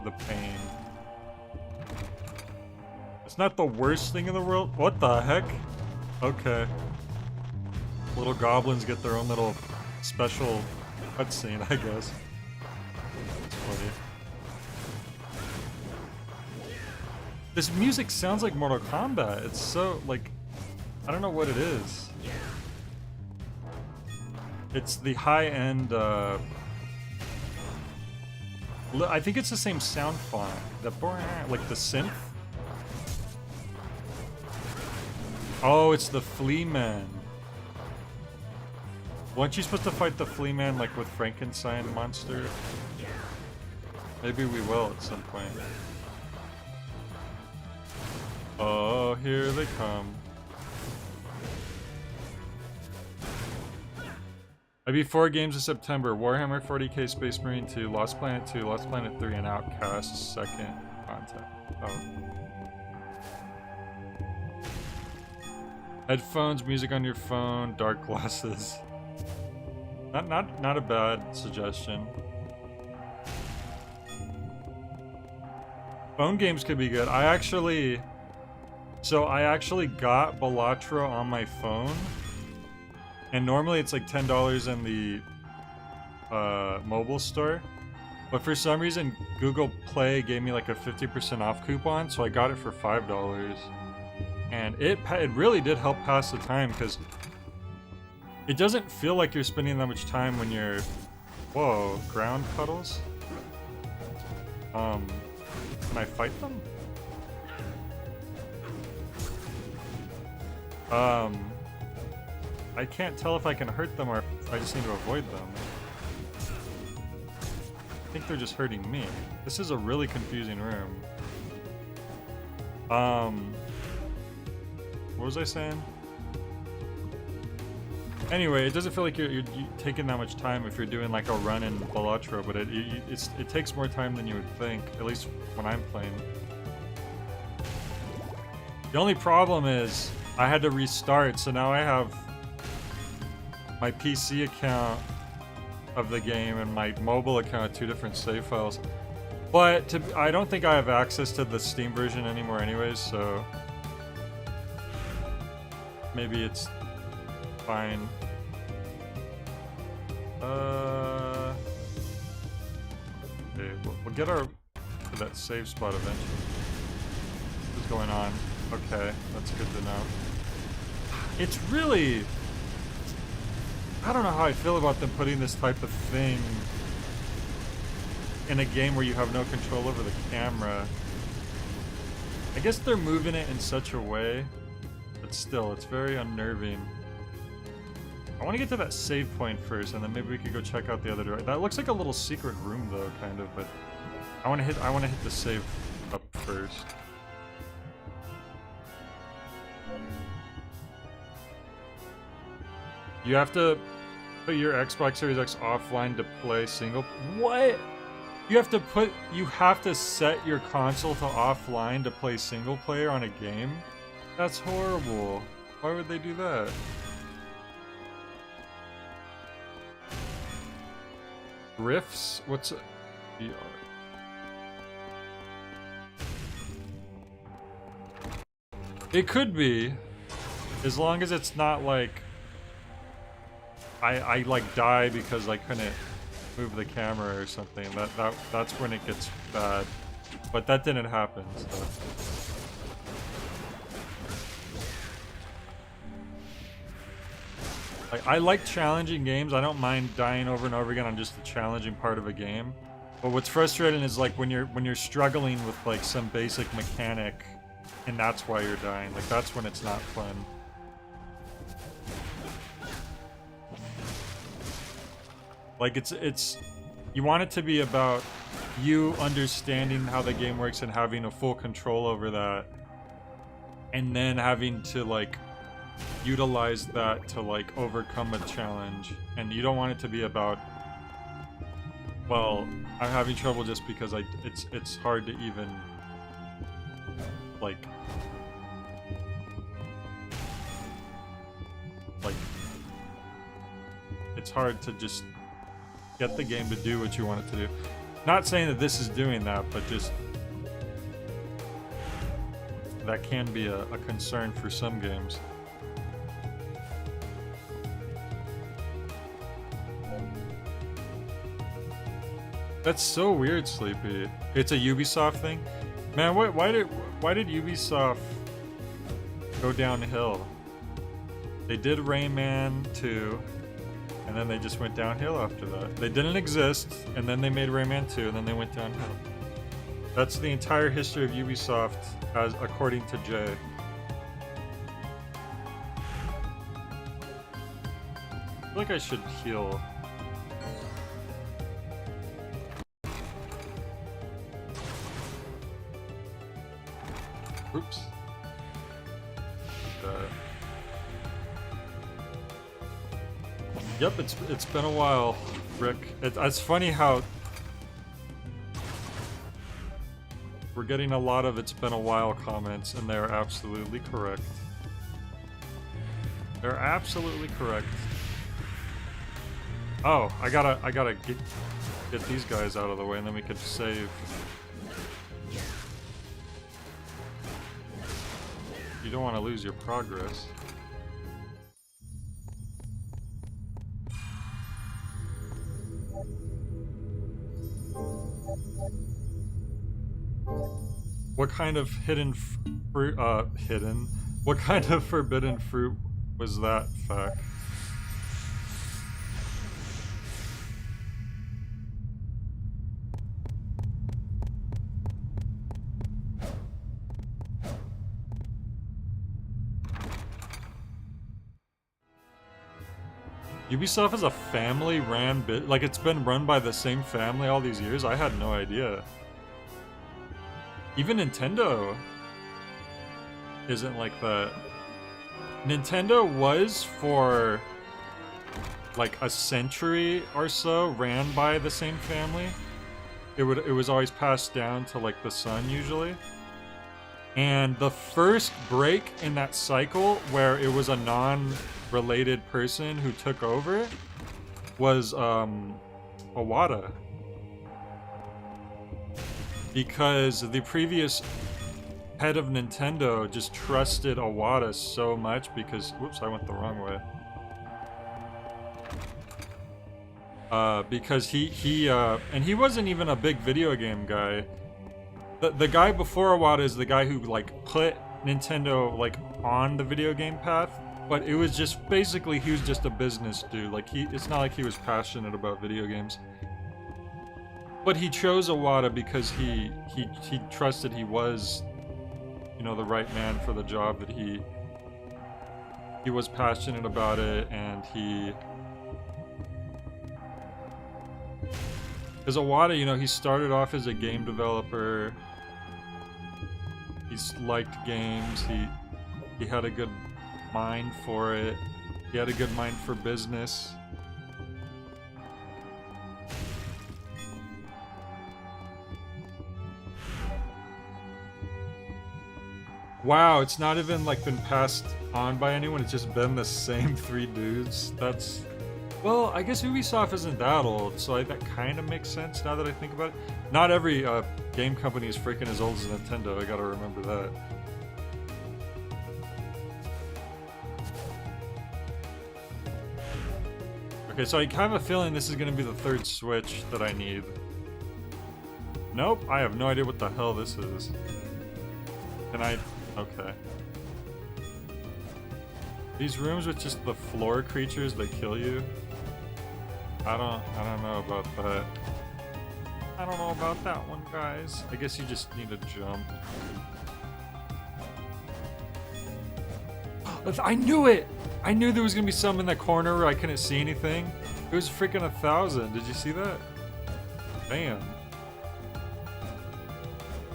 the pain. It's not the worst thing in the world. What the heck? Okay. Little goblins get their own little special cutscene, I guess. That's funny. This music sounds like Mortal Kombat. It's so, like, I don't know what it is. It's the high-end, I think it's the same sound font. Like the synth. Oh, it's the Flea Man. Weren't you supposed to fight the Flea Man, like, with Frankenstein monster? Maybe we will at some point. Oh, here they come. I beat 4 games in September. Warhammer 40k, Space Marine 2, Lost Planet 2, Lost Planet 3, and Outcast 2nd content. Oh. Headphones, music on your phone, dark glasses. Not a bad suggestion. Phone games could be good. I actually got Balatro on my phone, and normally it's like $10 in the mobile store, but for some reason Google Play gave me like a 50% off coupon, so I got it for $5, and it really did help pass the time because it doesn't feel like you're spending that much time when you're. Whoa, ground puddles. Can I fight them? I can't tell if I can hurt them or if I just need to avoid them. I think they're just hurting me. This is a really confusing room. What was I saying? Anyway, it doesn't feel like you're taking that much time if you're doing like a run in Balatro, but it takes more time than you would think, at least when I'm playing. The only problem is I had to restart, so now I have my PC account of the game and my mobile account, 2 different save files. But I don't think I have access to the Steam version anymore anyways, so maybe it's fine. Okay, we'll get to that save spot eventually. What's going on? Okay, that's good to know. It's really... I don't know how I feel about them putting this type of thing in a game where you have no control over the camera. I guess they're moving it in such a way, but still, it's very unnerving. I want to get to that save point first, and then maybe we could go check out the other door. That looks like a little secret room, though, kind of. But I want to hit the save up first. You have to put your Xbox Series X offline to play single. What? You have to set your console to offline to play single player on a game? That's horrible. Why would they do that? Riffs? What's VR? It could be, as long as it's not like I like die because I couldn't move the camera or something. That's when it gets bad. But that didn't happen, so. Like, I like challenging games. I don't mind dying over and over again on just the challenging part of a game. But what's frustrating is like when you're struggling with like some basic mechanic and that's why you're dying. Like that's when it's not fun. Like it's you want it to be about you understanding how the game works and having a full control over that, and then having to like utilize that to like overcome a challenge. And you don't want it to be about, well, I'm having trouble just because it's hard to even like it's hard to just get the game to do what you want it to do. Not saying that this is doing that, but just that can be a concern for some games. That's so weird, Sleepy. It's a Ubisoft thing? Man, why did Ubisoft go downhill? They did Rayman 2, and then they just went downhill after that. They didn't exist, and then they made Rayman 2, and then they went downhill. That's the entire history of Ubisoft, as according to Jay. I feel like I should heal. Oops. Yep, it's been a while, Rick. It's funny how we're getting a lot of "it's been a while" comments, and they're absolutely correct. They're absolutely correct. Oh, I gotta get these guys out of the way, and then we could save. don't want to lose your progress. What kind of hidden fruit, what kind of forbidden fruit was that, fuck? Ubisoft is a family-ran bit, like it's been run by the same family all these years? I had no idea. Even Nintendo isn't like that. Nintendo was for like a century or so ran by the same family. It was always passed down to like the son usually. And the first break in that cycle where it was a non-related person who took over was Iwata. Because the previous head of Nintendo just trusted Iwata so much because... Whoops, I went the wrong way. Because he and he wasn't even a big video game guy. The guy before Iwata is the guy who, like, put Nintendo, like, on the video game path. But it was just... Basically, he was just a business dude. Like, it's not like he was passionate about video games. But he chose Iwata because he trusted he was, you know, the right man for the job, that he was passionate about it, and because Iwata, you know, he started off as a game developer. He's liked games. He had a good mind for it. He had a good mind for business. Wow, it's not even like been passed on by anyone, it's just been the same three dudes. That's... Well, I guess Ubisoft isn't that old, so that kind of makes sense now that I think about it. Not every game company is freaking as old as Nintendo, I gotta remember that. Okay, so I have a feeling this is gonna be the third switch that I need. Nope, I have no idea what the hell this is. Can I... Okay. These rooms with just the floor creatures that kill you. I don't know about that. I don't know about that one, guys. I guess you just need to jump. I knew it! I knew there was gonna be some in the corner where I couldn't see anything. It was freaking 1,000. Did you see that? Bam.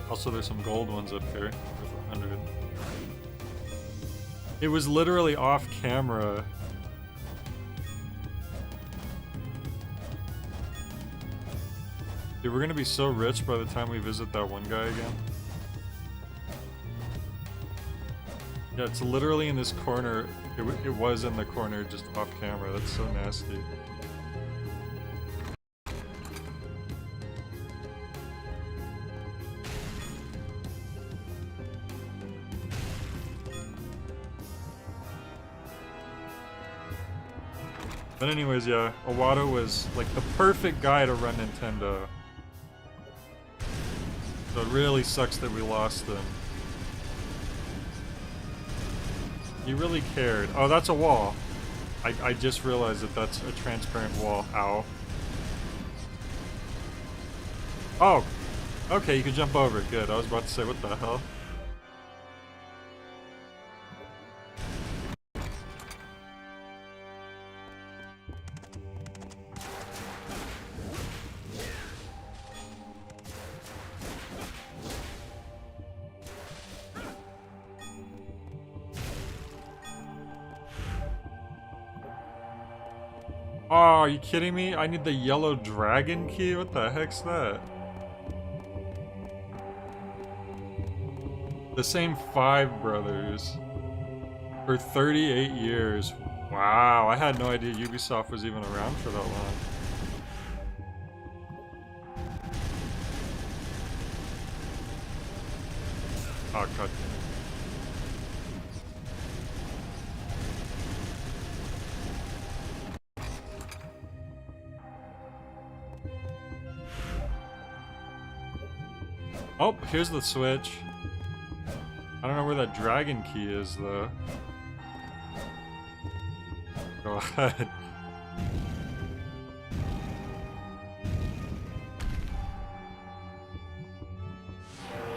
Also, there's some gold ones up here. There's 100. It was literally off camera. Dude, we're gonna be so rich by the time we visit that one guy again. Yeah, it's literally in this corner. It was in the corner just off camera. That's so nasty. But anyways, yeah, Iwata was like the perfect guy to run Nintendo. So it really sucks that we lost him. He really cared. Oh, that's a wall. I just realized that that's a transparent wall. Ow. Oh! Okay, you can jump over it. Good. I was about to say, what the hell? Oh, are you kidding me? I need the yellow dragon key? What the heck's that? The same 5 brothers for 38 years. Wow, I had no idea Ubisoft was even around for that long. Oh, god damn Oh, here's the switch. I don't know where that dragon key is, though. Go ahead.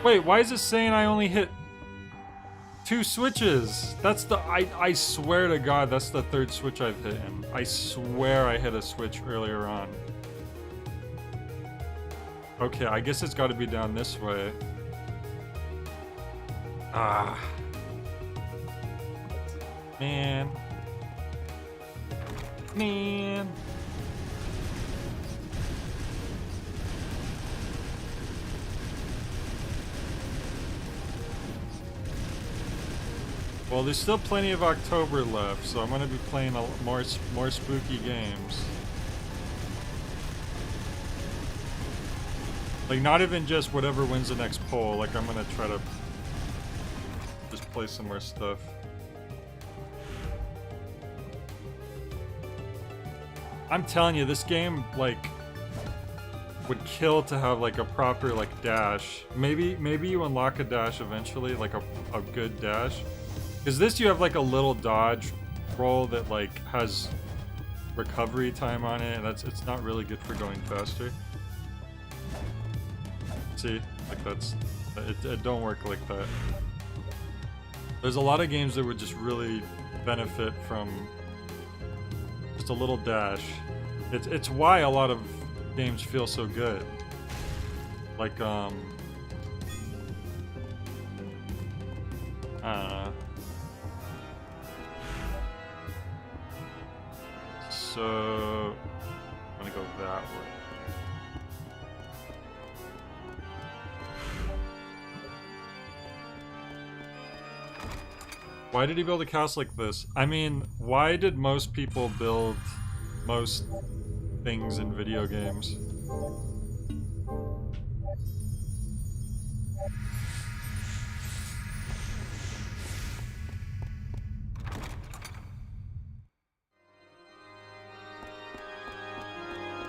Wait, why is it saying I only hit 2 switches? That's the... I swear to God, that's the 3rd switch I've hit in. I swear I hit a switch earlier on. Okay, I guess it's got to be down this way. Ah. Man. Man. Well, there's still plenty of October left, so I'm gonna be playing more spooky games. Like, not even just whatever wins the next poll. Like, I'm gonna try to just play some more stuff. I'm telling you, this game, like, would kill to have, like, a proper, like, dash. Maybe you unlock a dash eventually, like a good dash. Because this, you have, like, a little dodge roll that, like, has recovery time on it, and it's not really good for going faster. See? Like, it don't work like that. There's a lot of games that would just really benefit from just a little dash. It's why a lot of games feel so good. Like, I don't know. So, I'm gonna go that way. Why did he build a castle like this? I mean, why did most people build most things in video games?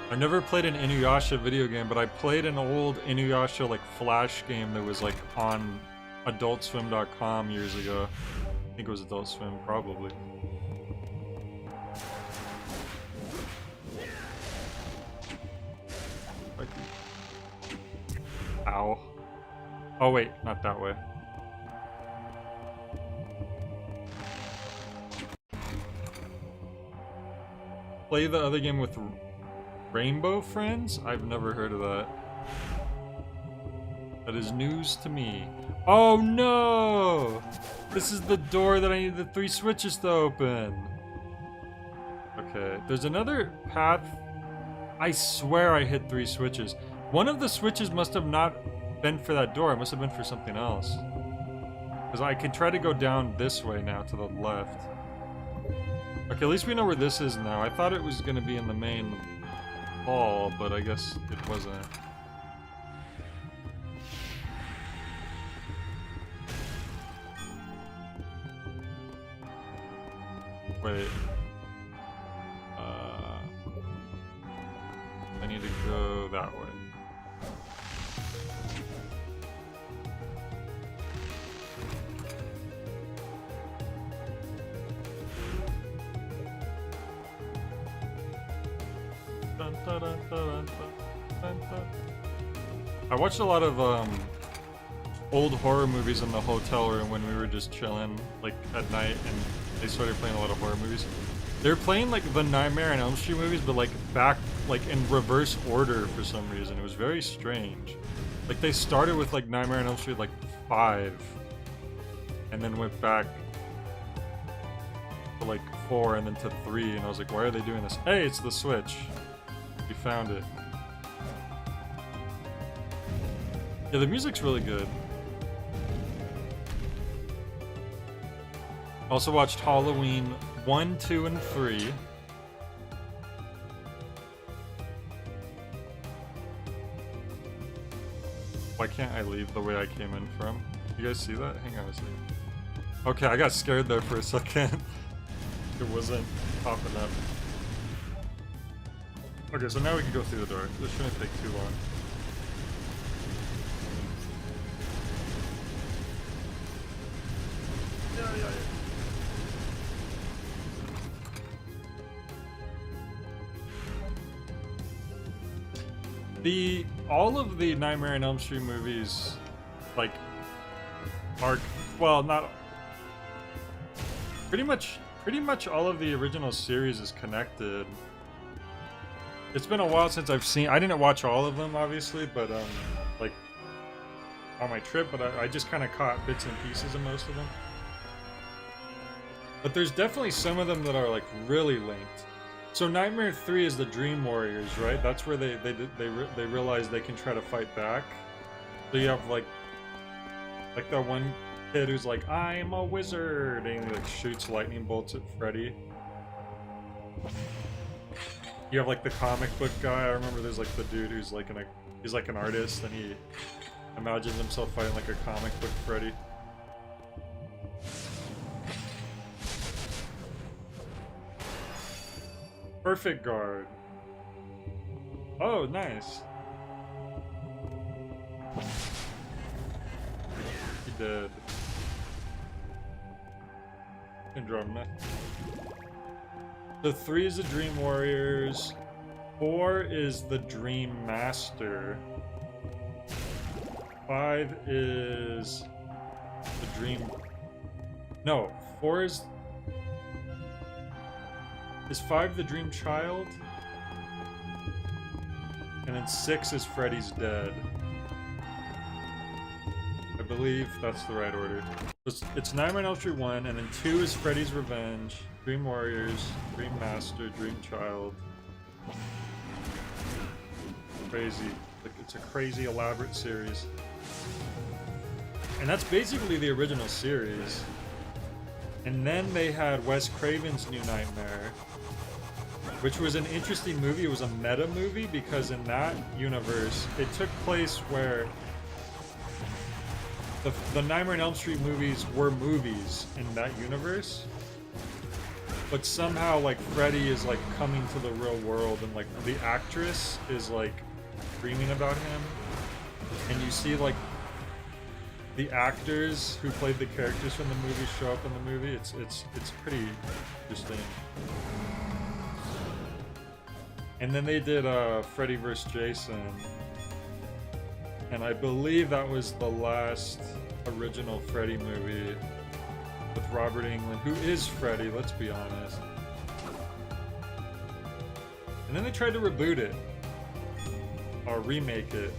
I never played an Inuyasha video game, but I played an old Inuyasha like Flash game that was like on AdultSwim.com years ago. I think it was Adult Swim, probably. Ow. Oh wait, not that way. Play the other game with Rainbow Friends? I've never heard of that. That is news to me. Oh no! This is the door that I need the 3 switches to open. Okay, there's another path. I swear I hit 3 switches. One of the switches must have not been for that door. It must have been for something else. Because I could try to go down this way now to the left. Okay, at least we know where this is now. I thought it was going to be in the main hall, but I guess it wasn't. Wait. I need to go that way. Dun, dun, dun, dun, dun, dun. I watched a lot of old horror movies in the hotel room when we were just chilling, like at night, and they started playing a lot of horror movies. They're playing like the Nightmare on Elm Street movies, but like back, like in reverse order for some reason. It was very strange. Like they started with like Nightmare on Elm Street like 5, and then went back to like 4, and then to 3, and I was like, why are they doing this? Hey, it's the switch. We found it. Yeah, the music's really good. Also watched Halloween 1, 2, and 3. Why can't I leave the way I came in from? You guys see that? Hang on a second. Okay, I got scared there for a second. It wasn't popping up. Okay, so now we can go through the door. This shouldn't take too long. All of the Nightmare on Elm Street movies, like, are, well, not pretty much all of the original series is connected. It's been a while since I didn't watch all of them, obviously, but like on my trip, but I just kind of caught bits and pieces of most of them. But there's definitely some of them that are like really linked. So Nightmare 3 is the Dream Warriors, right? That's where they realize they can try to fight back. So you have like that one kid who's like, I'm a wizard, and he like shoots lightning bolts at Freddy. You have like the comic book guy. I remember there's like the dude who's like he's like an artist, and he imagines himself fighting like a comic book Freddy. Perfect guard. Oh, nice. He did. Can draw him. So 3 is the Dream Warriors. 4 is the Dream Master. 5 is the Dream... No, 4 is... Is 5 the Dream Child? And then 6 is Freddy's Dead. I believe that's the right order. It's Nightmare on Elm Street 1, and then 2 is Freddy's Revenge, Dream Warriors, Dream Master, Dream Child. Crazy. Like, it's a crazy, elaborate series. And that's basically the original series. And then they had Wes Craven's New Nightmare, which was an interesting movie. It was a meta movie because in that universe, it took place where the Nightmare on Elm Street movies were movies in that universe. But somehow, like, Freddy is, like, coming to the real world, and, like, the actress is, like, dreaming about him. And you see, like, the actors who played the characters from the movie show up in the movie. It's pretty interesting. And then they did Freddy vs. Jason. And I believe that was the last original Freddy movie with Robert Englund, who is Freddy, let's be honest. And then they tried to reboot it, or remake it,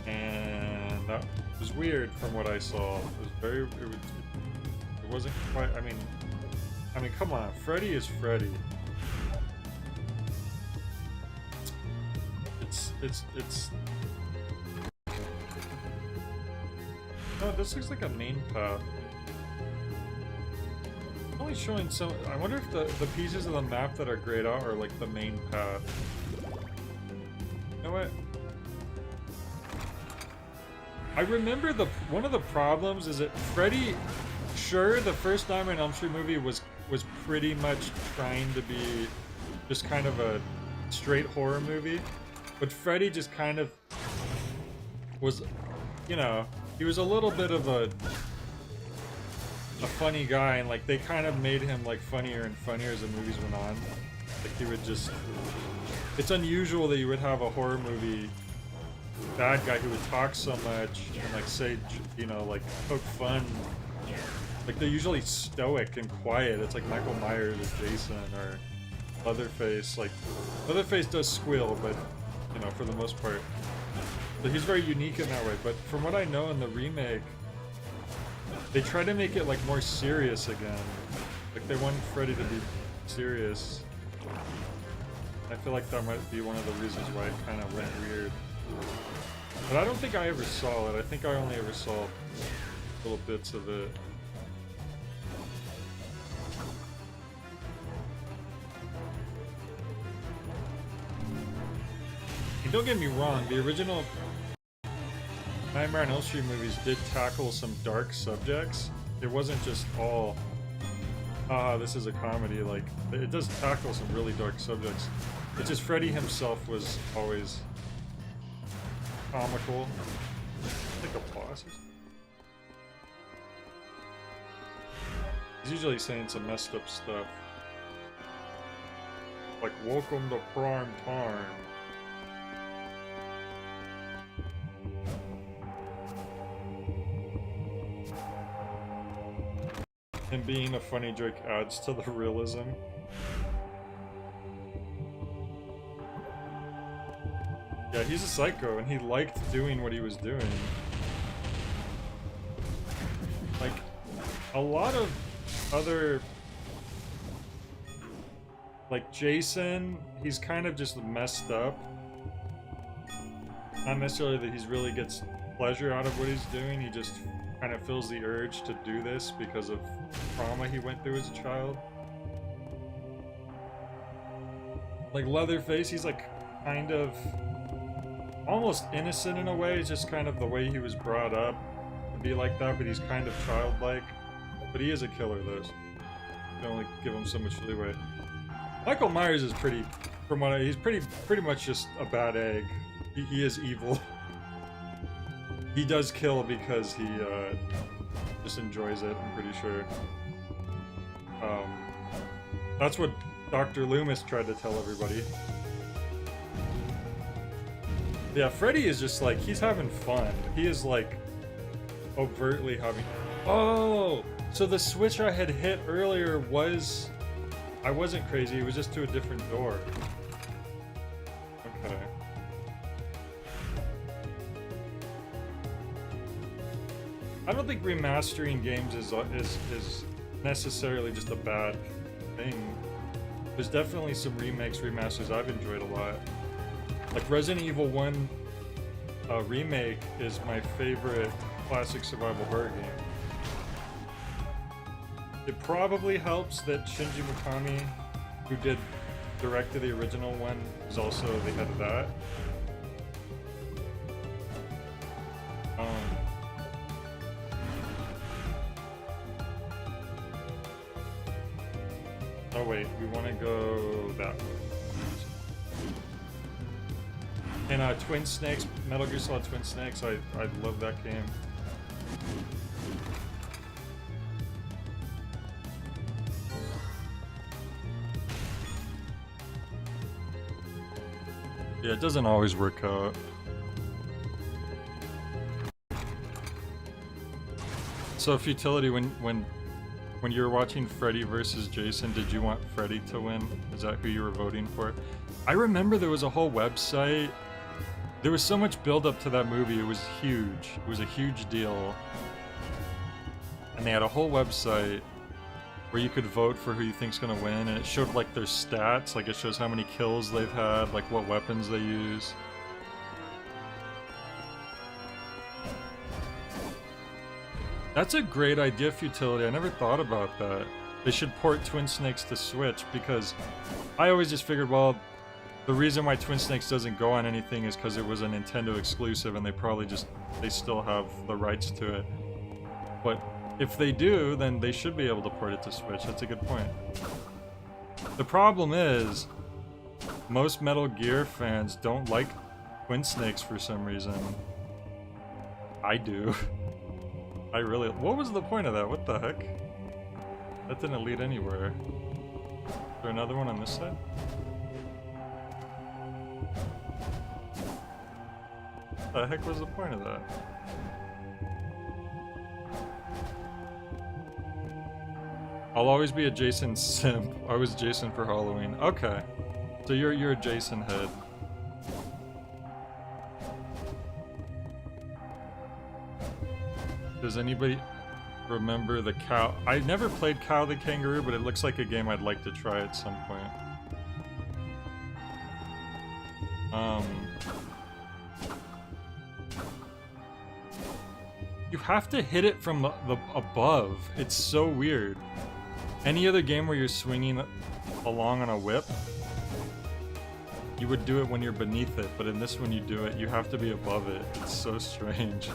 and that was weird from what I saw. It wasn't quite, I mean, come on, Freddy is Freddy. It's no, this looks like a main path. It's only showing some. I wonder if the pieces of the map that are grayed out are like the main path. You know what? I remember one of the problems is that Freddy, sure, the first Nightmare on Elm Street movie was pretty much trying to be just kind of a straight horror movie, but Freddy just kind of was, you know, he was a little bit of a funny guy, and like they kind of made him like funnier and funnier as the movies went on. Like he would just, it's unusual that you would have a horror movie bad guy who would talk so much and like say, you know, like poke fun. Like they're usually stoic and quiet. It's like Michael Myers or Jason or Leatherface. Like Leatherface does squeal, but you know, for the most part. So he's very unique in that way. But from what I know in the remake, they try to make it like more serious again. Like they want Freddy to be serious. I feel like that might be one of the reasons why it kind of went weird. But I don't think I ever saw it. I think I only ever saw little bits of it. And don't get me wrong, the original Nightmare on Elm Street movies did tackle some dark subjects. It wasn't just all, this is a comedy. Like, it does tackle some really dark subjects. It's just Freddy himself was always comical. Like applause. He's usually saying some messed up stuff. Like, welcome to prime time. Him being a funny joke adds to the realism. Yeah, he's a psycho, and he liked doing what he was doing. Like, a lot of other... Like, Jason, he's kind of just messed up. Not necessarily that he's really gets pleasure out of what he's doing, he just kind of feels the urge to do this because of trauma he went through as a child. Like, Leatherface, he's like, kind of... almost innocent in a way, it's just kind of the way he was brought up to be like that, but he's kind of childlike. But he is a killer, though. So you can only give him so much leeway. Michael Myers is pretty, from what he's pretty much just a bad egg. He is evil. He does kill because he just enjoys it, I'm pretty sure. That's what Dr. Loomis tried to tell everybody. Yeah, Freddy is just like, he's having fun. He is like overtly having... Oh! So the switch I had hit earlier was... I wasn't crazy, it was just to a different door. Okay. I don't think remastering games is necessarily just a bad thing. There's definitely some remakes, remasters I've enjoyed a lot. Like Resident Evil 1 remake is my favorite classic survival horror game. It probably helps that Shinji Mikami, who directed the original one, is also the head of that. Oh wait, we want to go that way. And Twin Snakes, Metal Gear Solid Twin Snakes, I love that game. Yeah, it doesn't always work out. So futility, when you were watching Freddy versus Jason, did you want Freddy to win? Is that who you were voting for? I remember there was a whole website. There was so much build up to that movie, it was huge. It was a huge deal. And they had a whole website where you could vote for who you think's gonna win, and it showed like their stats, like it shows how many kills they've had, like what weapons they use. That's a great idea, futility. I never thought about that. They should port Twin Snakes to Switch, because I always just figured, well, the reason why Twin Snakes doesn't go on anything is because it was a Nintendo exclusive and they still have the rights to it. But if they do, then they should be able to port it to Switch. That's a good point. The problem is, most Metal Gear fans don't like Twin Snakes for some reason. I do. I really... What was the point of that? What the heck? That didn't lead anywhere. Is there another one on this side? What the heck was the point of that? I'll always be a Jason simp. I was Jason for Halloween. Okay. So you're a Jason head. Does anybody remember the cow? I never played Cow the Kangaroo, but it looks like a game I'd like to try at some point. You have to hit it from the above. It's so weird. Any other game where you're swinging along on a whip, you would do it when you're beneath it, but in this one you do it, you have to be above it. It's so strange.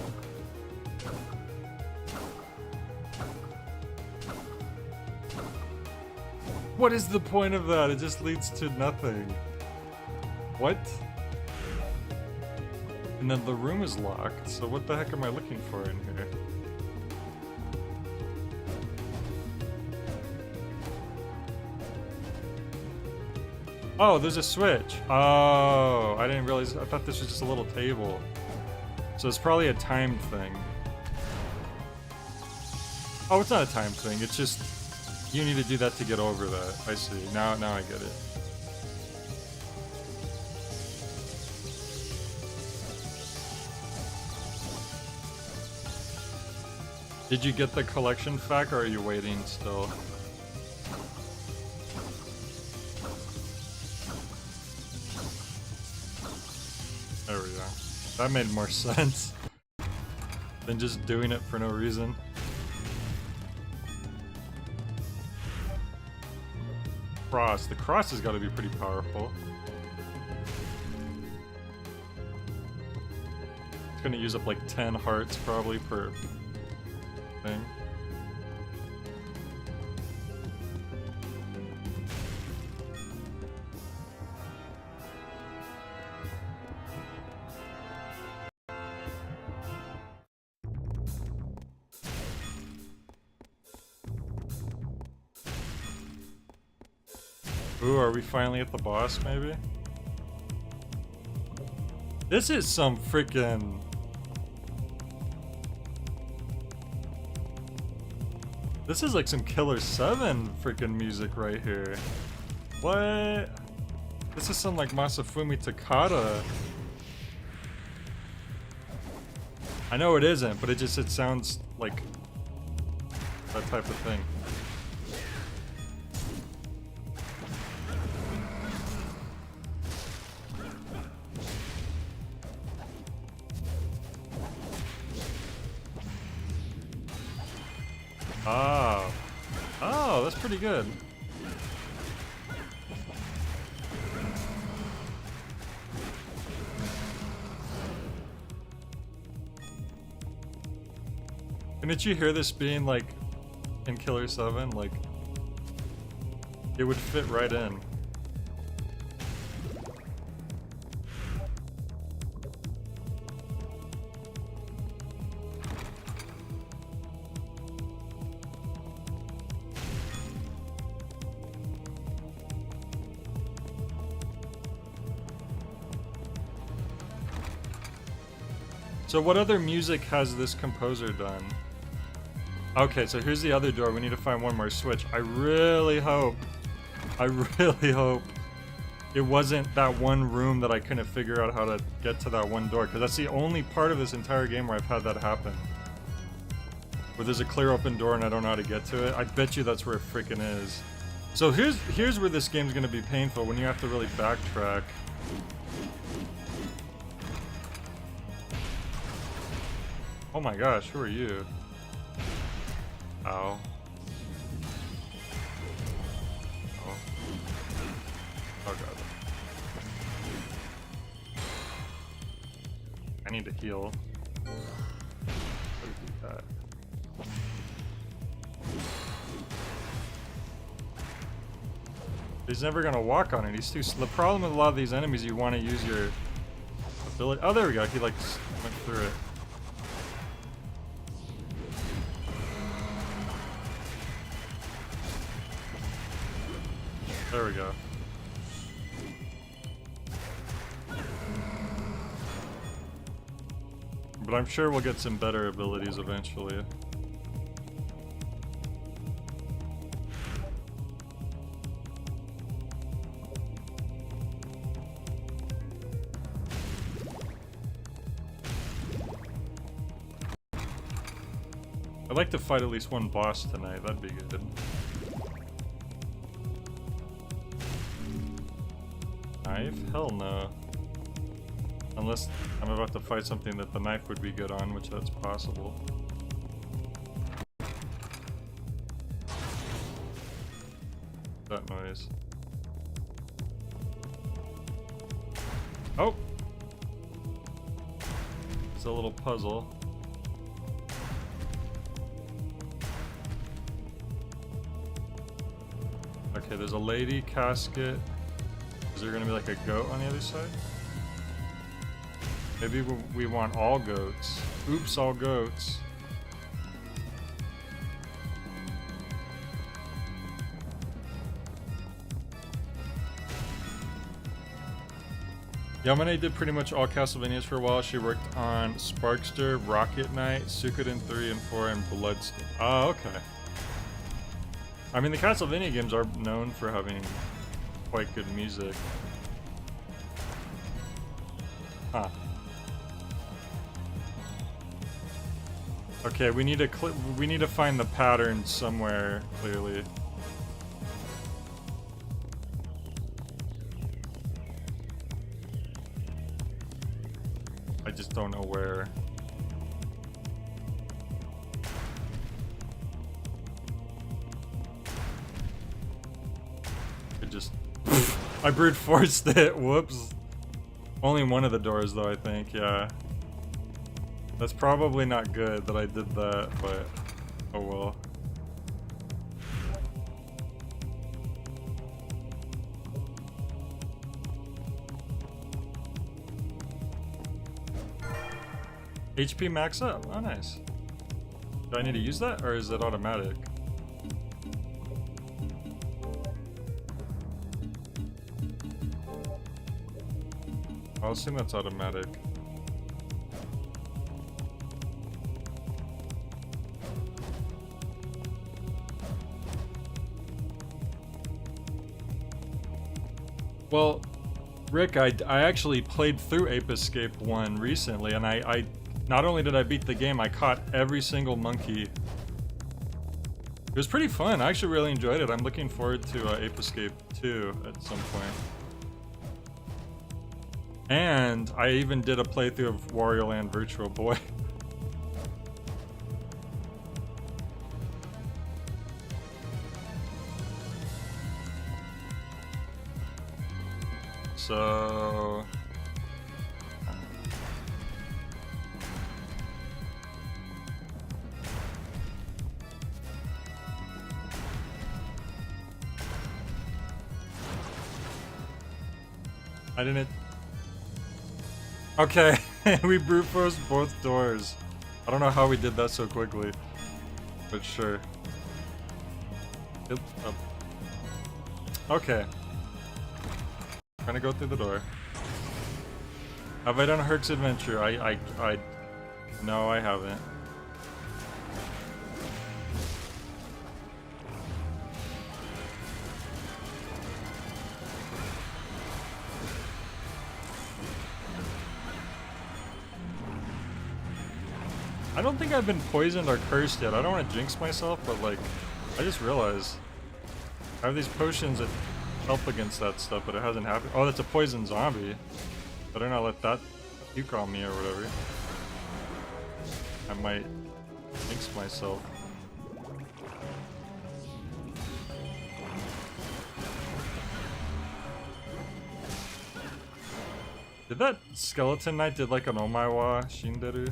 What is the point of that? It just leads to nothing. What? And then the room is locked, so what the heck am I looking for in here? Oh, there's a switch. Oh, I didn't realize. I thought this was just a little table. So it's probably a timed thing. Oh, it's not a timed thing. It's just you need to do that to get over that. I see. Now I get it. Did you get the collection pack, or are you waiting still? There we go. That made more sense than just doing it for no reason. Cross. The cross has got to be pretty powerful. It's gonna use up like 10 hearts probably per thing. Ooh, are we finally at the boss, maybe? This is some freaking... This is like some Killer 7 freaking music right here. What? This is some like Masafumi Takada. I know it isn't, but it sounds like that type of thing. Oh. Oh, that's pretty good. Didn't you hear this being like in Killer 7? Like, it would fit right in. So what other music has this composer done? Okay, so here's the other door. We need to find one more switch. I really hope it wasn't that one room that I couldn't figure out how to get to that one door, because that's the only part of this entire game where I've had that happen. Where there's a clear open door and I don't know how to get to it. I bet you that's where it freaking is. So here's where this game's gonna be painful, when you have to really backtrack. Oh my gosh, who are you? Ow. Oh. Oh god. I need to heal. How do we do that? He's never gonna walk on it. He's too. The problem with a lot of these enemies, you want to use your ability. Oh, there we go. He like went through it. There we go. But I'm sure we'll get some better abilities eventually. I'd like to fight at least one boss tonight, that'd be good. Knife? Hell no. Unless I'm about to fight something that the knife would be good on, which that's possible. That noise. Oh! It's a little puzzle. Okay, there's a lady casket. Is there gonna be like a goat on the other side? Maybe we want all goats. Oops, all goats. Yamane did pretty much all Castlevanias for a while. She worked on Sparkster, Rocket Knight, Suikoden 3 and 4, and Bloodstained. Oh, okay. I mean, the Castlevania games are known for having quite good music. Huh. Okay, we need to find the pattern somewhere, clearly. I just don't know where. It just... I brute forced it, whoops. Only one of the doors though, I think, yeah. That's probably not good that I did that, but oh well. HP max up. Oh, nice. Do I need to use that, or is it automatic? I'll assume that's automatic. Well, Rick, I actually played through Ape Escape 1 recently, and I not only did I beat the game, I caught every single monkey. It was pretty fun. I actually really enjoyed it. I'm looking forward to Ape Escape 2 at some point. And I even did a playthrough of Wario Land Virtual Boy. So... I didn't... Okay, we brute forced both doors. I don't know how we did that so quickly, but sure. Okay. Trying to go through the door. Have I done Herc's Adventure? No, I haven't. I don't think I've been poisoned or cursed yet. I don't want to jinx myself, but like, I just realized I have these potions that help against that stuff, but it hasn't happened. Oh, that's a poison zombie. Better not let that puke on me or whatever. I might jinx myself. Did that skeleton knight did like an Omaiwa Shinderu?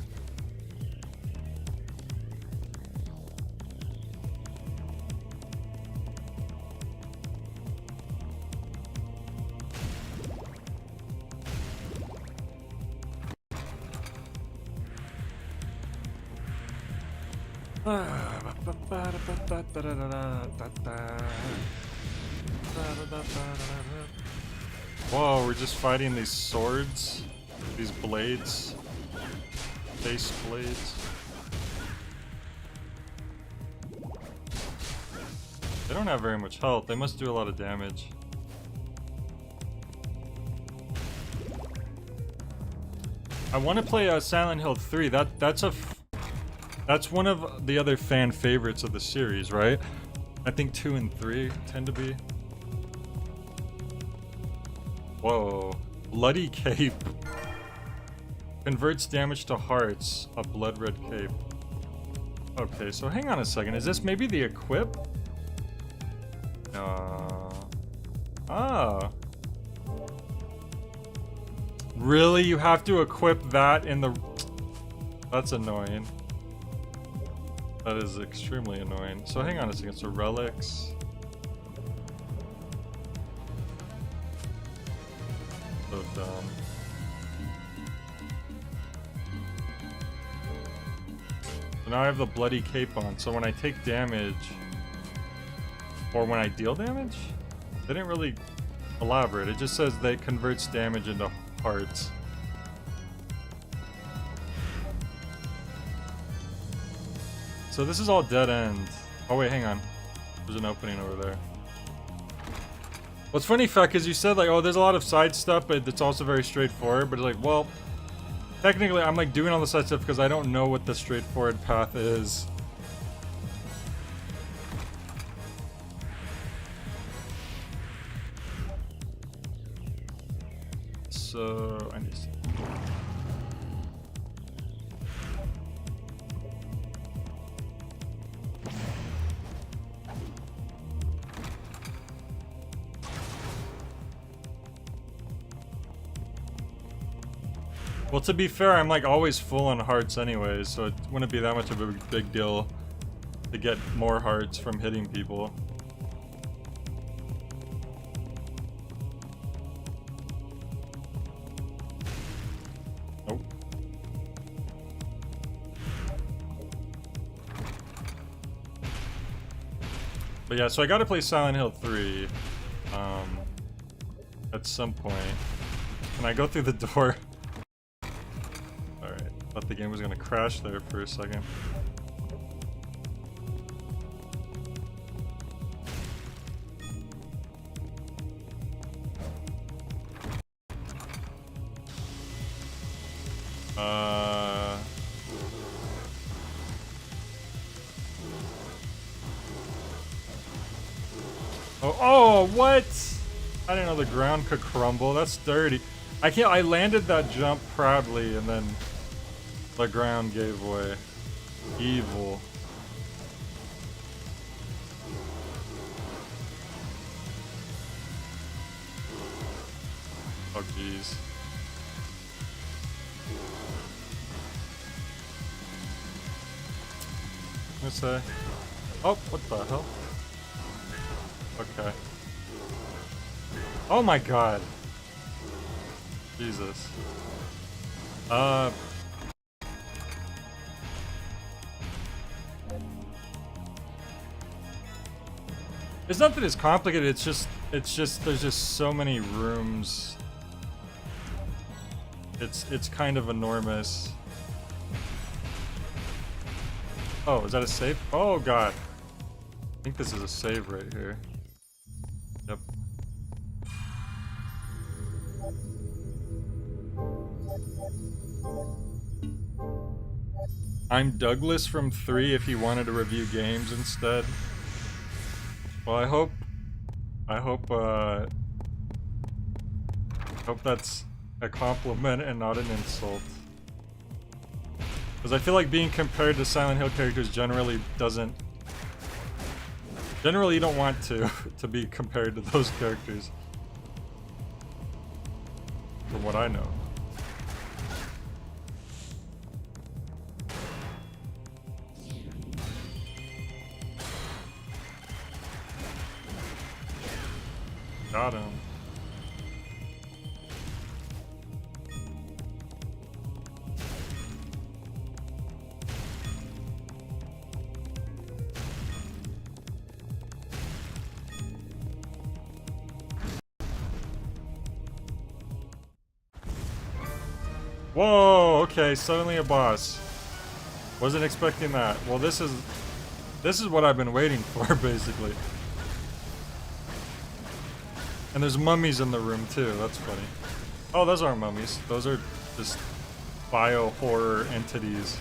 Whoa, we're just fighting these swords, these blades, face blades. They don't have very much health. They must do a lot of damage. I want to play Silent Hill 3. That's one of the other fan favorites of the series, right? I think 2 and 3 tend to be. Whoa. Bloody Cape. Converts damage to hearts. A blood red cape. Okay, so hang on a second. Is this maybe the equip? Ah. Really? You have to equip that in the... That's annoying. That is extremely annoying. So hang on a second. So relics. So dumb. So now I have the bloody cape on. So when I take damage, or when I deal damage, they didn't really elaborate. It just says that it converts damage into hearts. So this is all dead end. Oh wait, hang on. There's an opening over there. What's funny, Feck, is you said like, oh, there's a lot of side stuff, but it's also very straightforward. But it's like, well, technically, I'm like doing all the side stuff because I don't know what the straightforward path is. So I need to see. Well, to be fair, I'm like always full on hearts anyways, so it wouldn't be that much of a big deal to get more hearts from hitting people. Nope. But yeah, so I gotta play Silent Hill 3 at some point. Can I go through the door? Thought the game was gonna crash there for a second. Oh, what? I didn't know the ground could crumble. That's dirty. I landed that jump proudly and then the ground gave way. Evil. Oh jeez. Let's say. Oh, what the hell? Okay. Oh my god. Jesus. It's not that it's complicated, it's just there's just so many rooms. It's kind of enormous. Oh, is that a save? Oh god. I think this is a save right here. Yep. I'm Douglas from 3 if he wanted to review games instead. Well, I hope that's a compliment and not an insult. Because I feel like being compared to Silent Hill characters generally doesn't... Generally you don't want to be compared to those characters. From what I know. Got him. Whoa, okay, suddenly a boss. Wasn't expecting that. Well, this is what I've been waiting for, basically. And there's mummies in the room too, that's funny. Oh, those aren't mummies. Those are just bio-horror entities.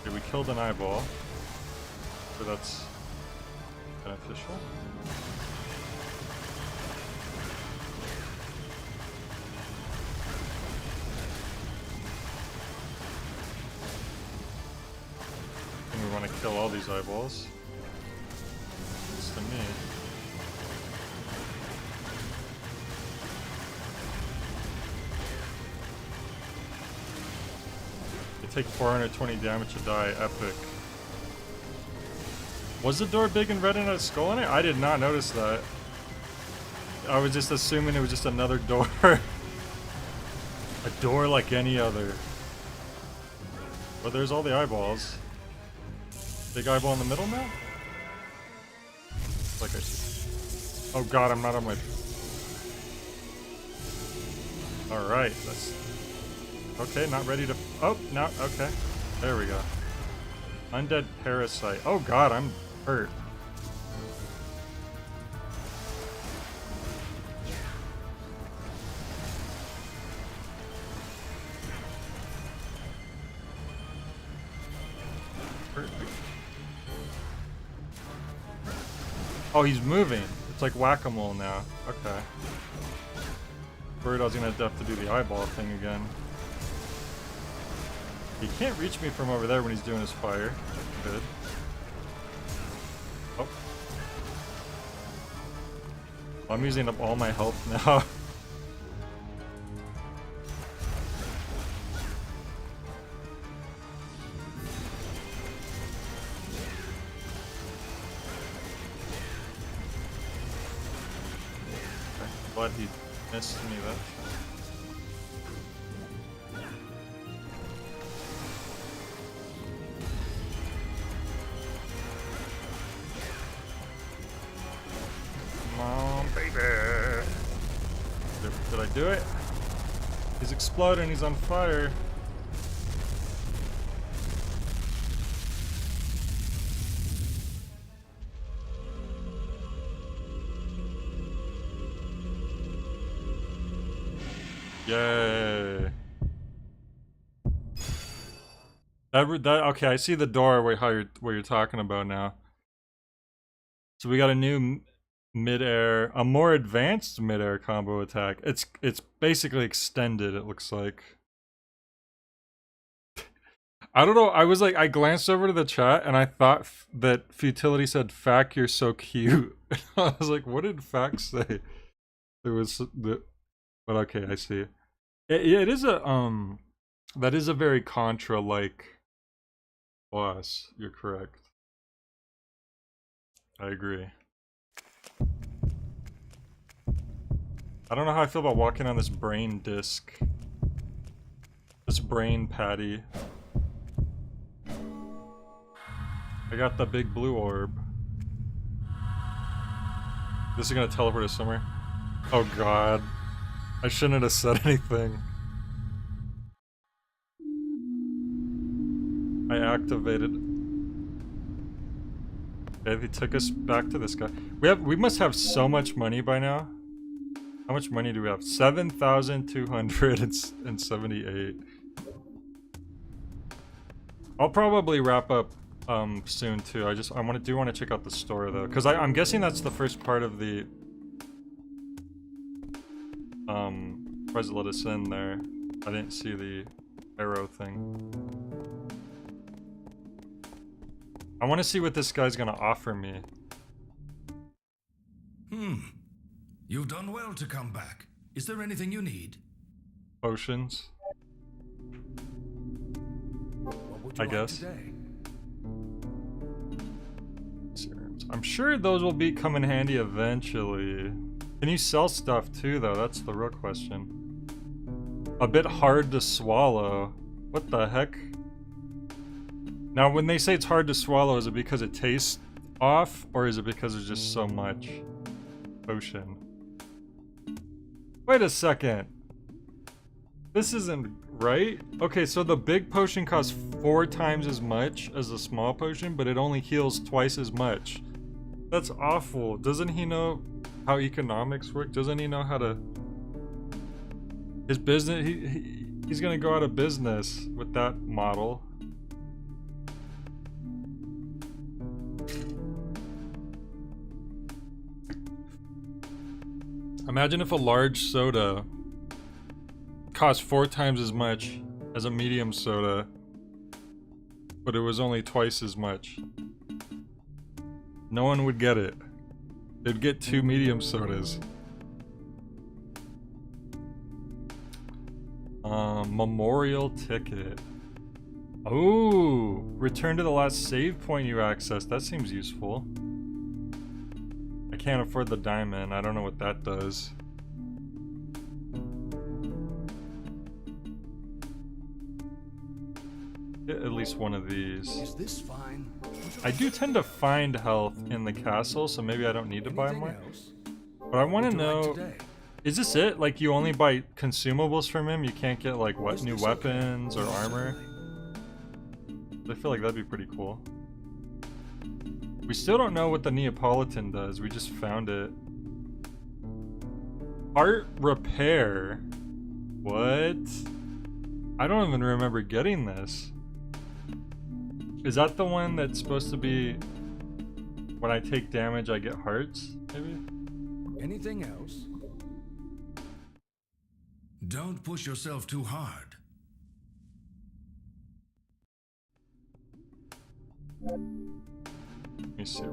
Okay, we killed an eyeball. So that's beneficial. And we want to kill all these eyeballs. It's to me. Take 420 damage to die, epic. Was the door big and red and had a skull in it? I did not notice that. I was just assuming it was just another door. A door like any other. But there's all the eyeballs. Big eyeball in the middle now? Like I see. Oh god, I'm not on my... Alright, that's... Okay, not ready to... Oh, no, okay. There we go. Undead parasite. Oh god, I'm hurt. Oh, he's moving. It's like whack-a-mole now. Okay. Worried I was gonna have to do the eyeball thing again. He can't reach me from over there when he's doing his fire. Good. Oh. I'm using up all my health now. Glad he missed me that. Come on, baby. Did I do it? He's exploding, he's on fire. Yay. Okay, I see the door where you're talking about now. So we got a new mid-air, a more advanced mid-air combo attack. It's basically extended, it looks like. I don't know, I glanced over to the chat and I thought that Futility said, "Fack, you're so cute." I was like, what did Fack say? It was the... But okay, I see. It is a, that is a very Contra-like boss. You're correct. I agree. I don't know how I feel about walking on this brain disc. This brain patty. I got the big blue orb. This is gonna teleport us somewhere. Oh god. I shouldn't have said anything. I activated. Okay, they took us back to this guy. We must have so much money by now. How much money do we have? 7,278. I'll probably wrap up soon too. I do want to check out the store though, because I'm guessing that's the first part of the why does it let us in there? I didn't see the arrow thing. I want to see what this guy's gonna offer me. You've done well to come back. Is there anything you need? Potions. What would you I guess. today? Serums. I'm sure those will come in handy eventually. Can you sell stuff too, though? That's the real question. A bit hard to swallow. What the heck? Now, when they say it's hard to swallow, is it because it tastes off, or is it because there's just so much potion? Wait a second. This isn't right? Okay, so the big potion costs 4 times as much as the small potion, but it only heals twice as much. That's awful. Doesn't he know how economics work? Doesn't he know how to... His business... He's gonna go out of business with that model. Imagine if a large soda cost 4 times as much as a medium soda, but it was only twice as much. No one would get it. They'd get 2 medium sodas. Memorial ticket. Oh, return to the last save point you accessed. That seems useful. I can't afford the diamond. I don't know what that does. Get at least one of these. Is this fine? I do tend to find health in the castle, so maybe I don't need to buy more. But I want to know Is this it? Like, you only buy consumables from him? You can't get, like, what, new weapons or armor? I feel like that'd be pretty cool. We still don't know what the Neapolitan does. We just found it. Art repair. What? I don't even remember getting this. Is that the one that's supposed to be when I take damage I get hearts, maybe? Anything else? Don't push yourself too hard. Let me see.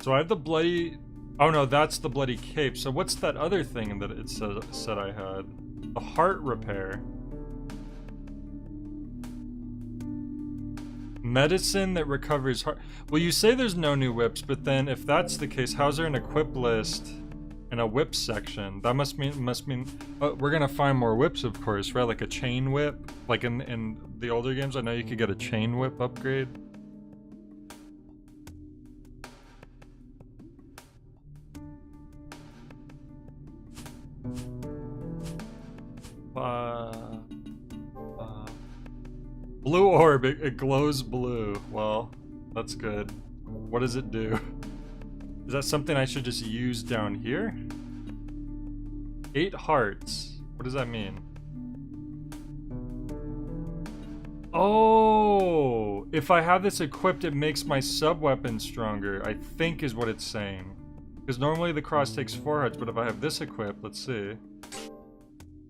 So I have the bloody... Oh no, that's the bloody cape. So what's that other thing that it said I had? The heart repair. Medicine that recovers heart... Well, you say there's no new whips, but then if that's the case, how's there an equip list and a whip section? That must mean we're gonna find more whips, of course, right? Like a chain whip. Like in the older games, I know you could get a chain whip upgrade. Blue orb, it glows blue. Well, that's good. What does it do? Is that something I should just use down here? 8 hearts. What does that mean? Oh! If I have this equipped, it makes my sub-weapon stronger, I think is what it's saying. Because normally the cross takes 4 hearts, but if I have this equipped, let's see.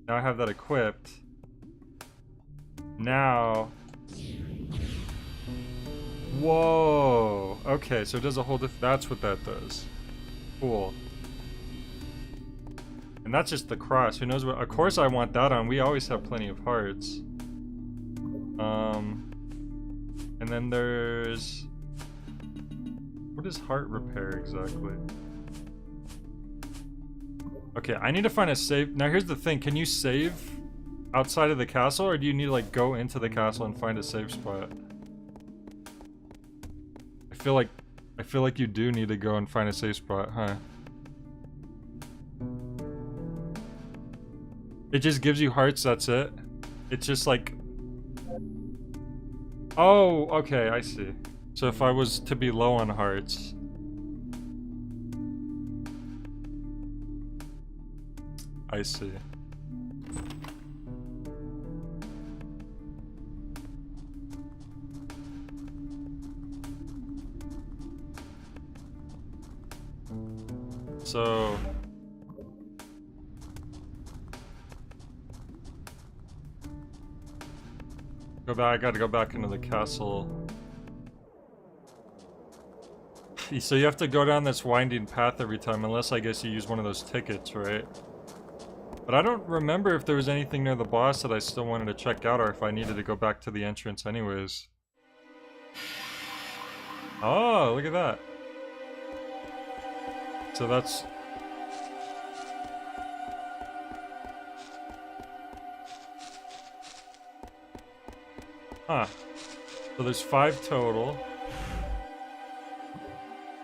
Now I have that equipped. Now... Whoa! Okay, so it does a whole that's what that does. Cool. And that's just the cross. Who knows what... Of course I want that on. We always have plenty of hearts. And then there's... What is heart repair exactly? Okay, I need to find a save... Now here's the thing. Can you save outside of the castle? Or do you need to, like, go into the castle and find a save spot? I feel like you do need to go and find a safe spot, huh? It just gives you hearts, that's it? It's just like... Oh, okay, I see. So if I was to be low on hearts... I see. So... Go back, I gotta go back into the castle. So you have to go down this winding path every time, unless I guess you use one of those tickets, right? But I don't remember if there was anything near the boss that I still wanted to check out, or if I needed to go back to the entrance anyways. Oh, look at that. So that's... Huh. So there's 5 total.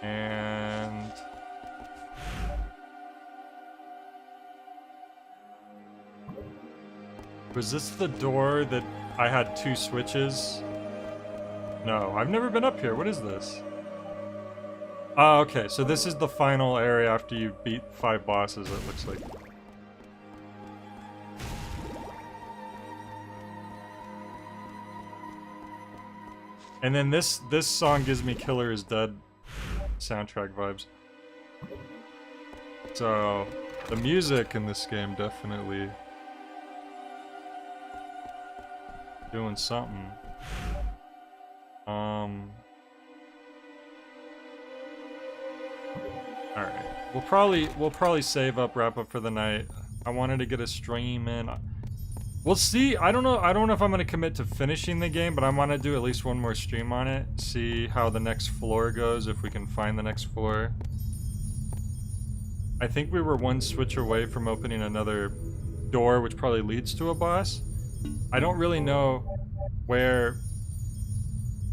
And... Was this the door that I had 2 switches? No, I've never been up here. What is this? Oh, okay. So this is the final area after you beat 5 bosses, it looks like. And then this song gives me Killer is Dead soundtrack vibes. So, the music in this game definitely doing something. Alright. We'll probably save up, wrap up for the night. I wanted to get a stream in. We'll see. I don't know if I'm gonna commit to finishing the game, but I want to do at least one more stream on it. See how the next floor goes, if we can find the next floor. I think we were one switch away from opening another door, which probably leads to a boss. I don't really know where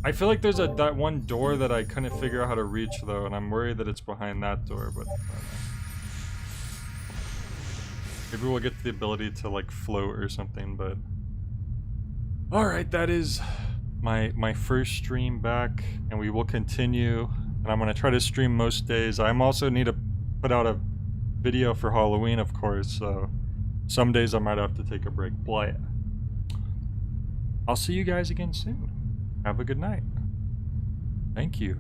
I feel like there's that one door that I couldn't figure out how to reach though, and I'm worried that it's behind that door, but I don't know. Maybe we'll get the ability to like float or something, but alright, that is my first stream back, and we will continue, and I'm gonna try to stream most days. I'm also need to put out a video for Halloween, of course, so some days I might have to take a break, but I'll see you guys again soon. Have a good night. Thank you.